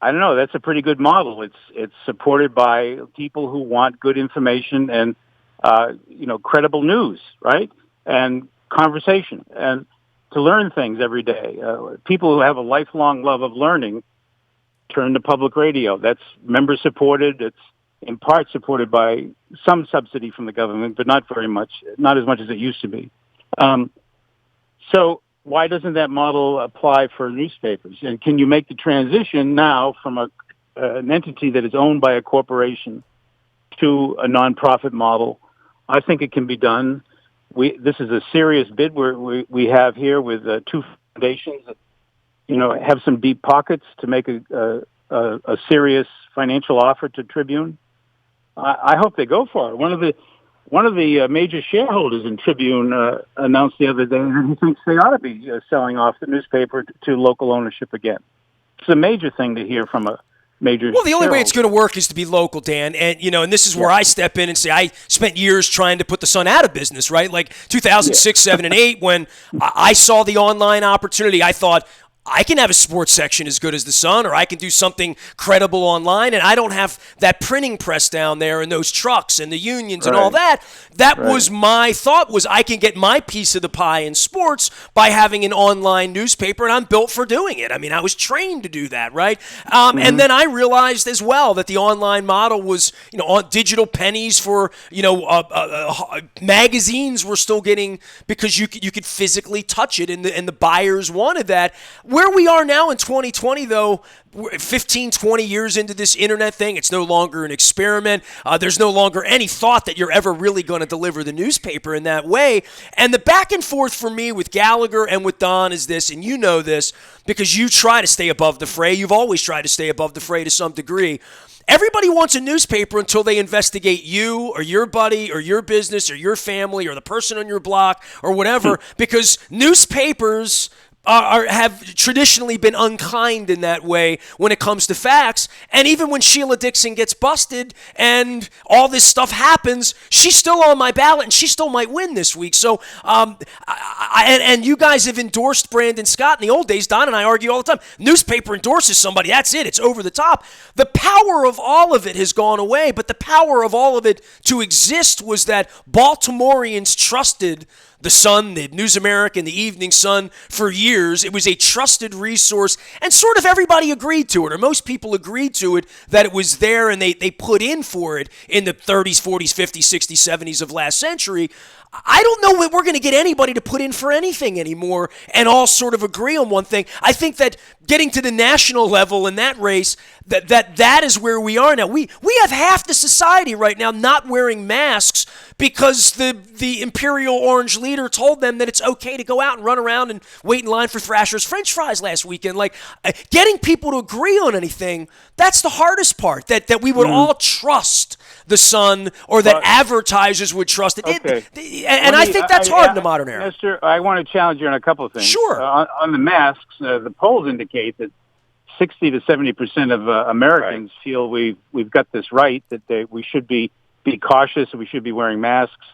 I don't know. That's a pretty good model. It's supported by people who want good information and credible news, right? And conversation, and to learn things every day. People who have a lifelong love of learning turn to public radio. That's member supported. It's in part supported by some subsidy from the government, but not very much, not as much as it used to be. So why doesn't that model apply for newspapers? And can you make the transition now from an entity that is owned by a corporation to a nonprofit model? I think it can be done. This is a serious bid we have here with two foundations that, have some deep pockets to make a serious financial offer to Tribune. I hope they go for it. One of the major shareholders in Tribune announced the other day that he thinks they ought to be selling off the newspaper to local ownership again. It's a major thing to hear from a major Well, the only way it's going to work is to be local, Dan. And, and this is where I step in and say I spent years trying to put the Sun out of business, right? Like 2006, 7, and 8, when I saw the online opportunity, I thought, I can have a sports section as good as the Sun, or I can do something credible online, and I don't have that printing press down there and those trucks and the unions and all that. That was my thought, was I can get my piece of the pie in sports by having an online newspaper, and I'm built for doing it. I mean, I was trained to do that, right? And then I realized as well that the online model was, on digital pennies for, magazines were still getting, because you could physically touch it, and the buyers wanted that. Where we are now in 2020, though, 15, 20 years into this internet thing, it's no longer an experiment. There's no longer any thought that you're ever really going to deliver the newspaper in that way. And the back and forth for me with Gallagher and with Don is this, and you know this because you try to stay above the fray. You've always tried to stay above the fray to some degree. Everybody wants a newspaper until they investigate you or your buddy or your business or your family or the person on your block or whatever, because newspapers have traditionally been unkind in that way when it comes to facts. And even when Sheila Dixon gets busted and all this stuff happens, she's still on my ballot and she still might win this week. So, and you guys have endorsed Brandon Scott. In the old days, Don and I argue all the time. Newspaper endorses somebody, that's it. It's over the top. The power of all of it has gone away, but the power of all of it to exist was that Baltimoreans trusted the Sun, the News American, the Evening Sun for years. It was a trusted resource, and sort of everybody agreed to it, or most people agreed to it, that it was there, and they put in for it in the 30s, 40s, 50s, 60s, 70s of last century. I don't know that we're going to get anybody to put in for anything anymore and all sort of agree on one thing. I think that getting to the national level in that race, that is where we are now. We have half the society right now not wearing masks because the Imperial Orange leader told them that it's okay to go out and run around and wait in line for Thrasher's French fries last weekend. Like, getting people to agree on anything, that's the hardest part, that we would all trust the Sun, or that advertisers would trust it. Okay. I think that's hard in the modern era. Mister, I want to challenge you on a couple of things. Sure. On the masks, the polls indicate that 60 to 70% of Americans feel we've got this right, that we should be cautious and we should be wearing masks.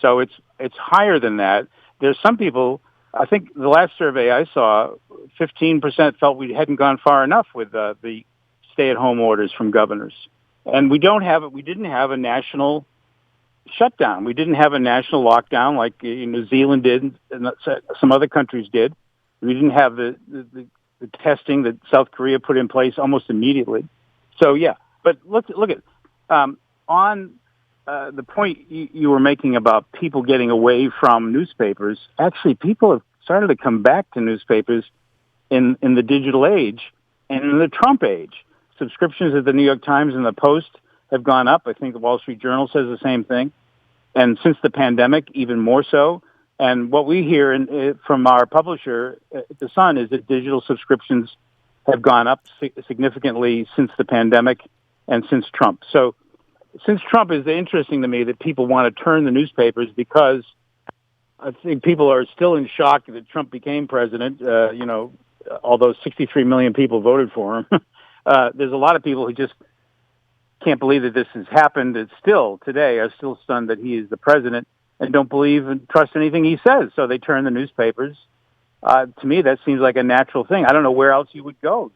So it's higher than that. There's some people, I think the last survey I saw, 15% felt we hadn't gone far enough with the stay-at-home orders from governors. And we didn't have a national shutdown. We didn't have a national lockdown like New Zealand did and some other countries did. We didn't have the testing that South Korea put in place almost immediately. So, yeah. But look at on the point you were making about people getting away from newspapers. Actually, people have started to come back to newspapers in the digital age and in the Trump age. Subscriptions at the New York Times and the Post have gone up. I think the Wall Street Journal says the same thing. And since the pandemic, even more so. And what we hear from our publisher, The Sun, is that digital subscriptions have gone up significantly since the pandemic and since Trump. So since Trump, is interesting to me that people want to turn the newspapers, because I think people are still in shock that Trump became president, although 63 million people voted for him. There's a lot of people who just can't believe that this has happened. It's still, today, are still stunned that he is the president and don't believe and trust anything he says. So they turn the newspapers. To me, that seems like a natural thing. I don't know where else you would go.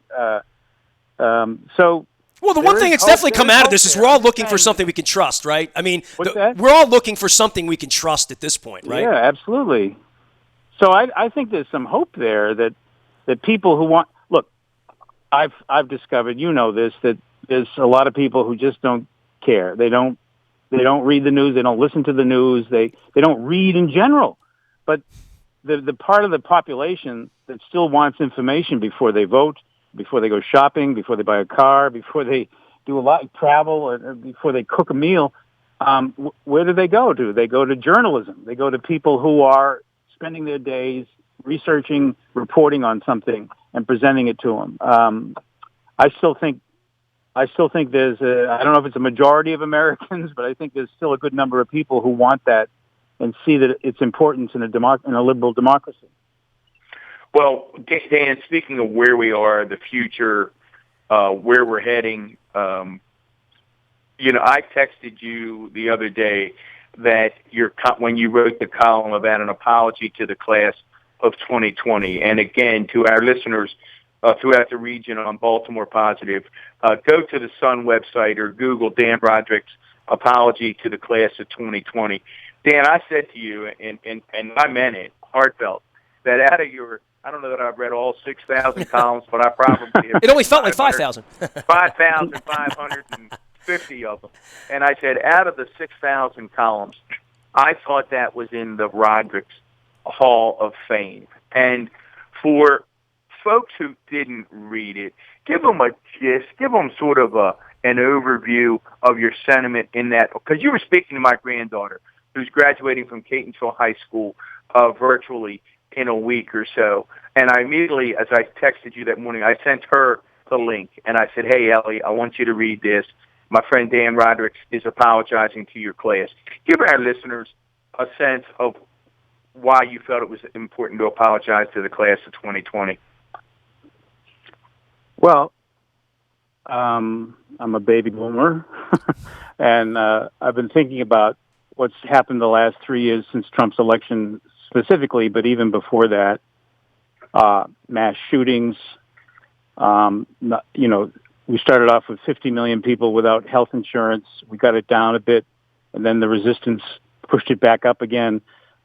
Well, the one thing that's definitely come out of this is we're all looking for something we can trust, right? I mean, we're all looking for something we can trust at this point, right? Yeah, absolutely. So I think there's some hope there that people who want, look, I've discovered, this, that there's a lot of people who just don't care. They don't read the news. They don't listen to the news. They don't read in general. But the part of the population that still wants information before they vote, before they go shopping, before they buy a car, before they do a lot of travel, or before they cook a meal, where do they go to? They go to journalism. They go to people who are spending their days researching, reporting on something, and presenting it to them. I still think there's I don't know if it's a majority of Americans, but I think there's still a good number of people who want that and see that its importance in a liberal democracy. Well, Dan, speaking of where we are, the future, where we're heading, I texted you the other day that when you wrote the column about an apology to the class of 2020, and again, to our listeners throughout the region on Baltimore Positive, go to the Sun website or Google Dan Roderick's apology to the class of 2020. Dan, I said to you, and I meant it, heartfelt, that out of your, I don't know that I've read all 6,000 columns, but I probably have. It only felt like 5,000. 5,550 of them. And I said, out of the 6,000 columns, I thought that was in the Roderick's Hall of Fame. And for folks who didn't read it, give them a gist, give them sort of an overview of your sentiment in that, because you were speaking to my granddaughter, who's graduating from Catonsville High School virtually in a week or so. And I immediately, as I texted you that morning, I sent her the link, and I said, hey, Ellie, I want you to read this. My friend Dan Roderick is apologizing to your class. Give our listeners a sense of why you felt it was important to apologize to the class of 2020. Well, I'm a baby boomer, and I've been thinking about what's happened the last 3 years since Trump's election specifically, but even before that, mass shootings. We started off with 50 million people without health insurance. We got it down a bit, and then the resistance pushed it back up again.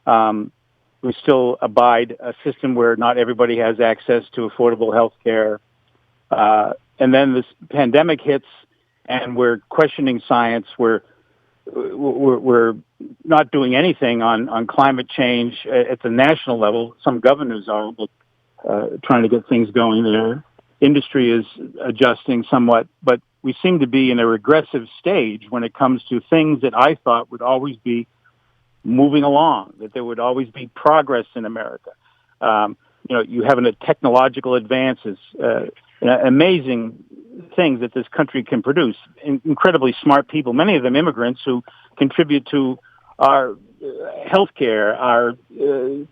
We still abide a system where not everybody has access to affordable health care. And then this pandemic hits, and we're questioning science. We're not doing anything on climate change at the national level. Some governors are trying to get things going there. Industry is adjusting somewhat, but we seem to be in a regressive stage when it comes to things that I thought would always be moving along, that there would always be progress in America. You have technological advances, amazing things that this country can produce, incredibly smart people, many of them immigrants who contribute to our healthcare, our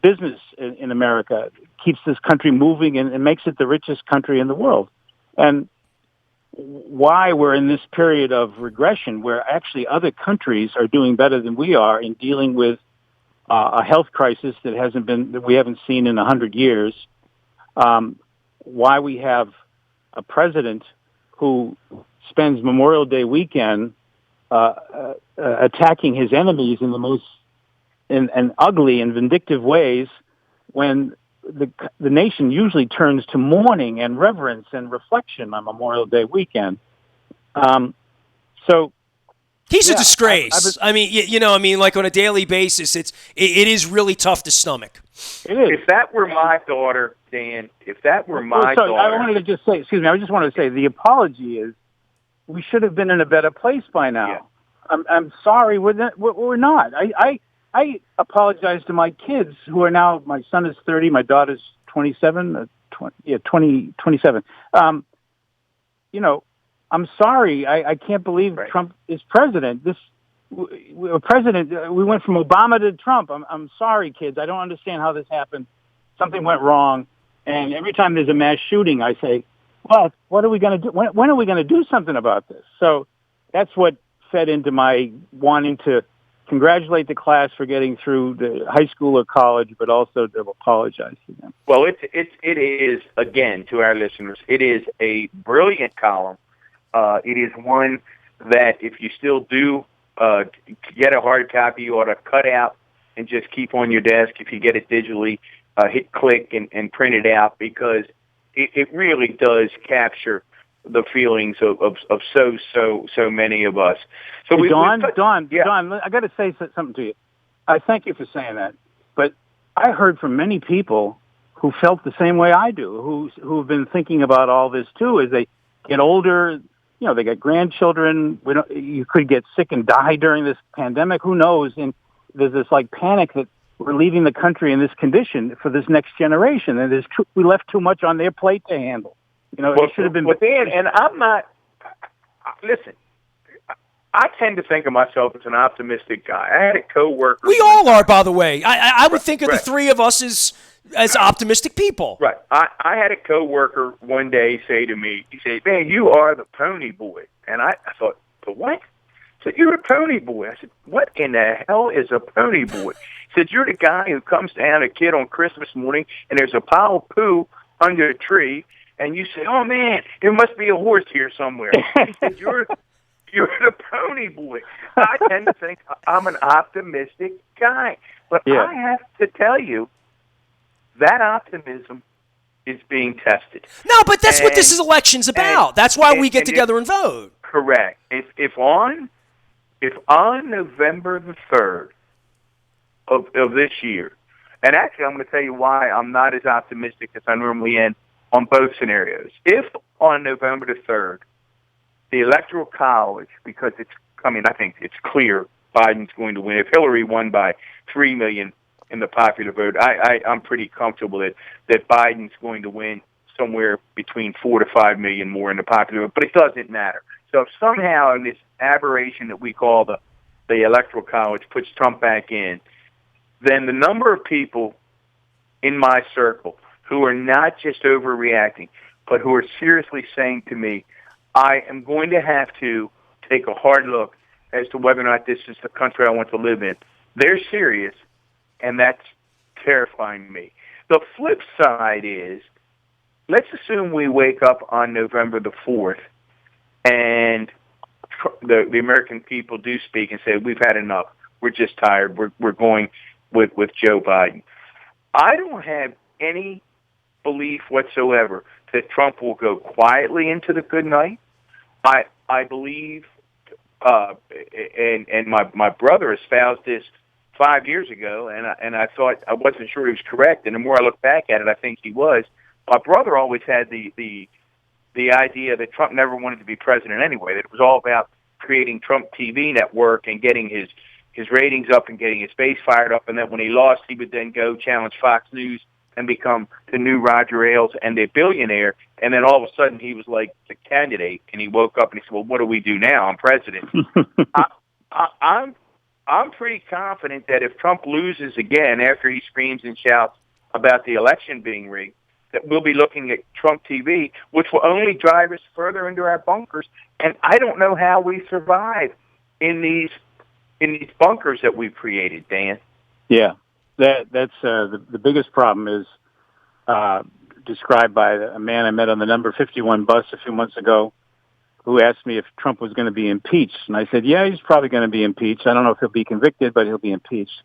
business in America, keeps this country moving and makes it the richest country in the world. And why we're in this period of regression where actually other countries are doing better than we are in dealing with a health crisis that we haven't seen in 100 years. Why we have a president who spends Memorial Day weekend attacking his enemies in the most and ugly and vindictive ways, when the nation usually turns to mourning and reverence and reflection on Memorial Day weekend. He's a disgrace. Like on a daily basis, it is really tough to stomach. It is. If that were my daughter, Dan, daughter. I wanted to just say, excuse me, I just wanted to say the apology is we should have been in a better place by now. Yeah. I'm sorry, we're not. I apologize to my kids who are now, my son is 30, my daughter's 27, 27. I'm sorry. I can't believe Trump is president. We went from Obama to Trump. I'm sorry, kids. I don't understand how this happened. Something went wrong. And every time there's a mass shooting, I say, well, what are we going to do? When are we going to do something about this? So that's what fed into my wanting to congratulate the class for getting through the high school or college, but also to apologize to them. Well, it is, again, to our listeners, it is a brilliant column. It is one that if you still do get a hard copy, you ought to cut out and just keep on your desk. If you get it digitally, hit click and print it out, because it really does capture the feelings of so many of us. So Don, I got to say something to you. I thank you for saying that, but I heard from many people who felt the same way I do, who've been thinking about all this too. As they get older, they get grandchildren. You could get sick and die during this pandemic. Who knows? And there's this panic that we're leaving the country in this condition for this next generation, and we left too much on their plate to handle. It should have been. But Dan, and I'm not. Listen, I tend to think of myself as an optimistic guy. I had a coworker. We all are, by the way. I would think of the three of us as optimistic people. Right. I had a coworker one day say to me, he said, "Man, you are the pony boy." And I thought, "The what?" He said, "You're a pony boy." I said, "What in the hell is a pony boy?" He said, "You're the guy who comes down a kid on Christmas morning and there's a pile of poo under a tree, and you say, 'Oh man, there must be a horse here somewhere.'" He said, You're the pony boy." I tend to think I'm an optimistic guy. But I have to tell you, that optimism is being tested. No, but that's what this election's about. That's why we get together and vote. Correct. If on November the 3rd of this year, and actually I'm going to tell you why I'm not as optimistic as I normally am on both scenarios. If on November the 3rd, the Electoral College, because I think it's clear Biden's going to win. If Hillary won by 3 million in the popular vote, I'm pretty comfortable that Biden's going to win somewhere between 4 to 5 million more in the popular vote, but it doesn't matter. So if somehow in this aberration that we call the Electoral College puts Trump back in, then the number of people in my circle who are not just overreacting, but who are seriously saying to me, I am going to have to take a hard look as to whether or not this is the country I want to live in. They're serious, and that's terrifying me. The flip side is, let's assume we wake up on November the 4th, and the American people do speak and say, we've had enough. We're just tired. We're going with Joe Biden. I don't have any belief whatsoever that Trump will go quietly into the good night. I believe, and my brother espoused this 5 years ago, and I thought I wasn't sure he was correct. And the more I look back at it, I think he was. My brother always had the idea that Trump never wanted to be president anyway. That it was all about creating Trump TV network and getting his ratings up and getting his base fired up, and that when he lost, he would then go challenge Fox News and become the new Roger Ailes and a billionaire. And then all of a sudden he was like the candidate, and he woke up and he said, well, what do we do now? I'm president. I'm pretty confident that if Trump loses again after he screams and shouts about the election being rigged, that we'll be looking at Trump TV, which will only drive us further into our bunkers. And I don't know how we survive in these bunkers that we've created, Dan. Yeah. That's the biggest problem is described by a man I met on the number 51 bus a few months ago, who asked me if Trump was going to be impeached. And I said, yeah, he's probably going to be impeached. I don't know if he'll be convicted, but he'll be impeached.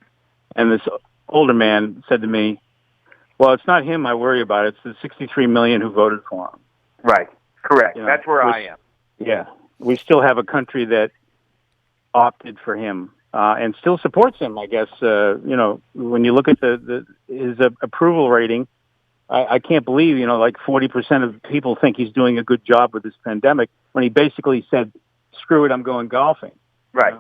And this older man said to me, well, it's not him I worry about. It's the 63 million who voted for him. Right. Correct. That's where I am. Yeah. We still have a country that opted for him. And still supports him, I guess. When you look at his approval rating, I can't believe, like 40% of people think he's doing a good job with this pandemic when he basically said, screw it, I'm going golfing. Right.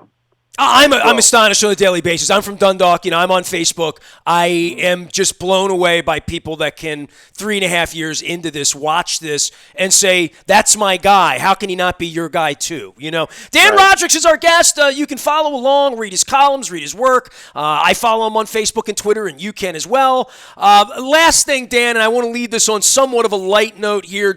I'm astonished on a daily basis. I'm from Dundalk. I'm on Facebook. I am just blown away by people that can 3.5 years into this watch this and say, that's my guy. How can he not be your guy too? Dan Roderick is our guest. You can follow along, read his columns, read his work. I follow him on Facebook and Twitter, and you can as well. Last thing, Dan, and I want to leave this on somewhat of a light note here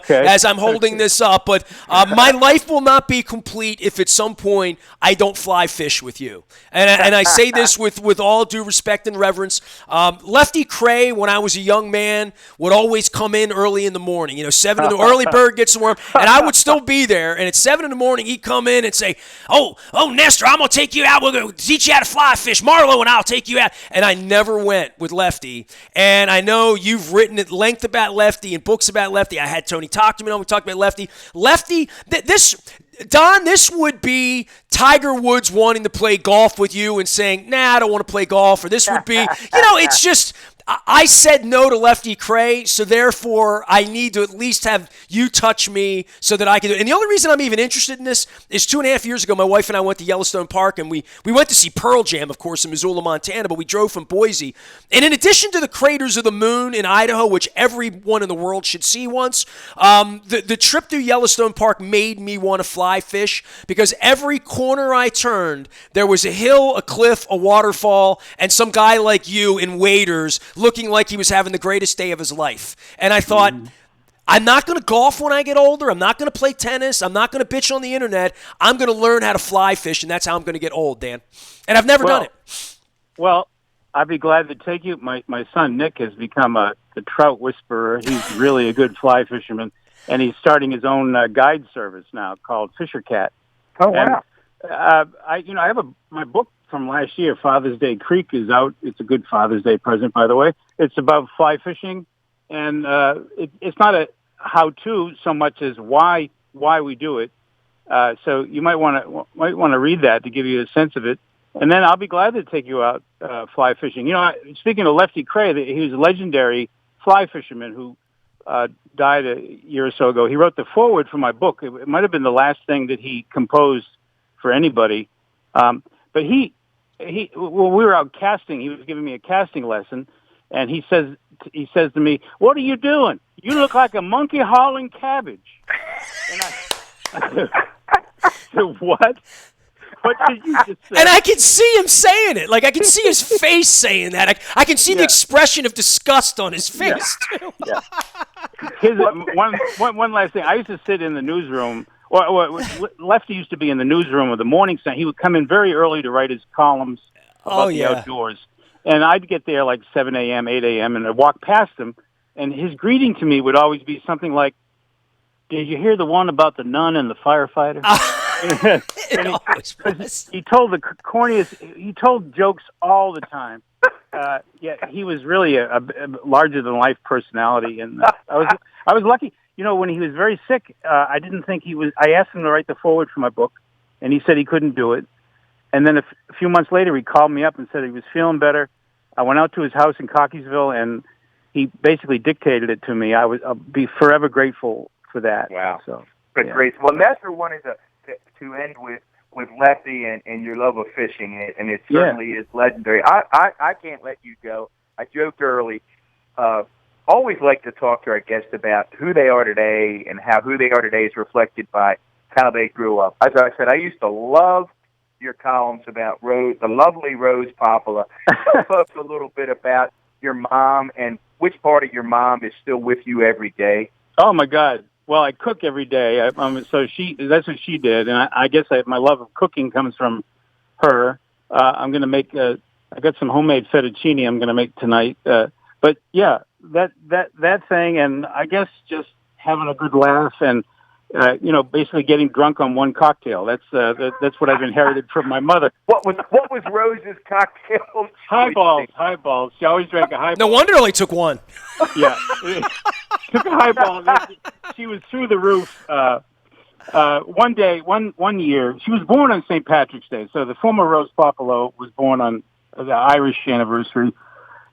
as I'm holding this up, but my life will not be complete if at some point I don't fly fish with you. And I say this with all due respect and reverence. Lefty Kreh, when I was a young man, would always come in early in the morning. 7 in the early bird gets the worm, and I would still be there. And at 7 in the morning, he'd come in and say, oh, Nestor, I'm going to take you out. We're going to teach you how to fly fish. Marlo and I'll take you out. And I never went with Lefty. And I know you've written at length about Lefty and books about Lefty. I had Tony talk to me on. We talked about Lefty. Don, this would be Tiger Woods wanting to play golf with you and saying, nah, I don't want to play golf. Or this would be, it's just, I said no to Lefty Kreh, so therefore I need to at least have you touch me so that I can do it. And the only reason I'm even interested in this is 2.5 years ago, my wife and I went to Yellowstone Park, and we went to see Pearl Jam, of course, in Missoula, Montana, but we drove from Boise. And in addition to the Craters of the Moon in Idaho, which everyone in the world should see once, the trip through Yellowstone Park made me want to fly fish because every corner I turned, there was a hill, a cliff, a waterfall, and some guy like you in waders looking like he was having the greatest day of his life. And I thought, I'm not going to golf when I get older. I'm not going to play tennis. I'm not going to bitch on the internet. I'm going to learn how to fly fish, and that's how I'm going to get old, Dan. And I've never done it. Well, I'd be glad to take you. My son, Nick, has become the trout whisperer. He's really a good fly fisherman, and he's starting his own guide service now called Fisher Cat. Oh, wow. And, I have my book from last year, Father's Day Creek, is out. It's a good Father's Day present, by the way. It's about fly fishing, and it's not a how-to so much as why we do it. So you might want to read that to give you a sense of it, and then I'll be glad to take you out fly fishing. Speaking of Lefty Kreh, he was a legendary fly fisherman who died a year or so ago. He wrote the foreword for my book. It might have been the last thing that he composed for anybody, but we were out casting. He was giving me a casting lesson, and he says to me, "What are you doing? You look like a monkey hauling cabbage." And I said, "What? What did you just say?" And I can see him saying it. Like, I can see his face saying that. I can see the expression of disgust on his face, too. One last thing. I used to sit in the newsroom. Lefty used to be in the newsroom of the Morning Sun. He would come in very early to write his columns about the outdoors. And I'd get there like 7 a.m., 8 a.m., and I'd walk past him, and his greeting to me would always be something like, "Did you hear the one about the nun and the firefighter?" He told the corniest. He told jokes all the time. He was really a larger than life personality, and I was lucky. When he was very sick, I didn't think he was. I asked him to write the foreword for my book, and he said he couldn't do it. And then a few months later, he called me up and said he was feeling better. I went out to his house in Cockeysville, and he basically dictated it to me. I'll be forever grateful for that. Wow. So, great. Well, Nestor wanted to end with Lefty and your love of fishing, and it certainly is legendary. I can't let you go. I joked early. Always like to talk to our guests about who they are today and how who they are today is reflected by how they grew up. As I said, I used to love your columns about Rose, the lovely Rose Popala. Tell folks a little bit about your mom and which part of your mom is still with you every day. Oh my God! Well, I cook every day. That's what she did, and I guess my love of cooking comes from her. I'm going to make. I got some homemade fettuccine I'm going to make tonight. But yeah, that thing, and I guess just having a good laugh and. Basically getting drunk on one cocktail. That's what I've inherited from my mother. What was Rose's cocktail? Highballs. She always drank a highball. No wonder only took one. Yeah, took a highball. She was through the roof. One year, she was born on St. Patrick's Day. So the former Rose Popolo was born on the Irish anniversary,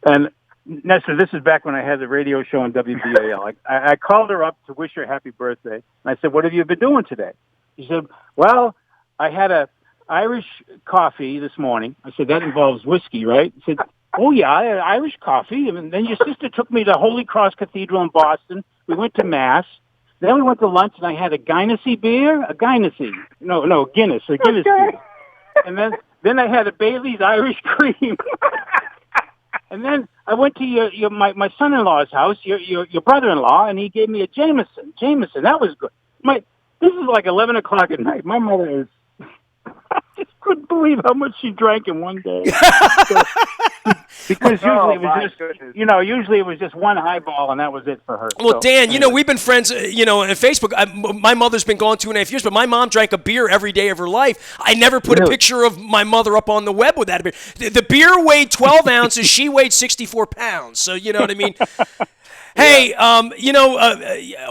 and. Nestor, this is back when I had the radio show on WBAL. I called her up to wish her happy birthday, and I said, "What have you been doing today?" She said, "Well, I had a Irish coffee this morning. I said, that involves whiskey, right? He said, oh, yeah, Irish coffee. And then your sister took me to Holy Cross Cathedral in Boston. We went to Mass. Then we went to lunch, and I had a Guinness beer. A Guinness. No, Guinness. A Guinness beer. And then I had a Bailey's Irish cream. And then I went to my son-in-law's house, your brother-in-law, and he gave me a Jameson. That was good. This is like 11 o'clock at night. My mother is... I just couldn't believe how much she drank in one day. Because usually it was just one highball, and that was it for her. Well, so, Dan, anyway. we've been friends, on Facebook. My mother's been gone 2.5 years, but my mom drank a beer every day of her life. I never put a picture of my mother up on the web with that beer. The beer weighed 12 ounces. She weighed 64 pounds. So, you know what I mean? Hey,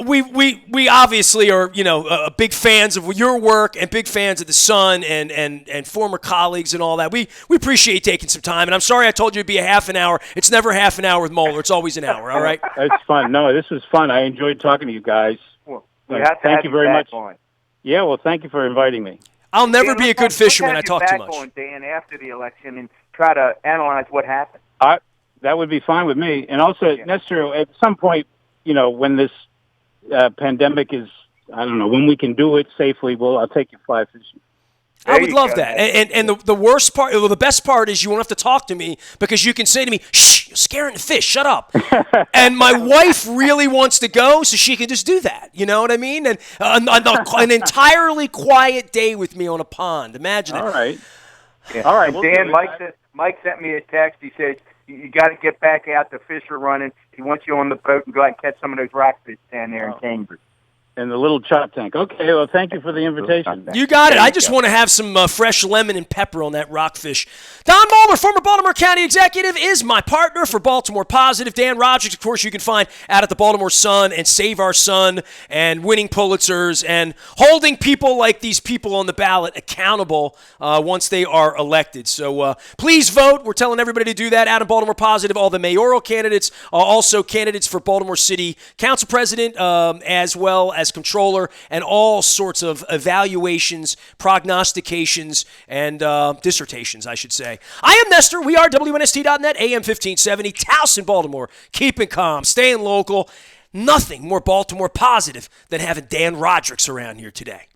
we obviously are, big fans of your work and big fans of the Sun and former colleagues and all that. We appreciate you taking some time. And I'm sorry I told you it'd be a half an hour. It's never half an hour with Moeller. It's always an hour, all right? That's fun. No, this was fun. I enjoyed talking to you guys. Well, thank you very much. Yeah, well, thank you for inviting me. I'll never be a good fisherman. I talk too much. On, Dan, after the election and try to analyze what happened. That would be fine with me. And also, Nestor, at some point, when this pandemic is, I don't know, when we can do it safely, I'll take you fly fishing. I would love that. And the worst part, the best part is you won't have to talk to me because you can say to me, shh, you're scaring the fish, shut up. And my wife really wants to go, so she can just do that. You know what I mean? And an entirely quiet day with me on a pond. Imagine it. All right. Yeah. All right. Dan, Mike sent me a text. He said, you got to get back out. The fish are running. He wants you on the boat and go out and catch some of those rockfish down there in Cambridge. And the little chop tank. Okay, well, thank you for the invitation. You got it. I just want to have some fresh lemon and pepper on that rockfish. Don Moeller, former Baltimore County executive, is my partner for Baltimore Positive. Dan Roderick, of course, you can find out at the Baltimore Sun and Save Our Sun and winning Pulitzers and holding people like these people on the ballot accountable once they are elected. So please vote. We're telling everybody to do that out of Baltimore Positive. All the mayoral candidates are also candidates for Baltimore City Council President as well as controller, and all sorts of evaluations, prognostications, and dissertations, I should say. I am Nestor. We are WNST.net, AM 1570, Towson, Baltimore. Keeping calm, staying local. Nothing more Baltimore positive than having Dan Roderick around here today.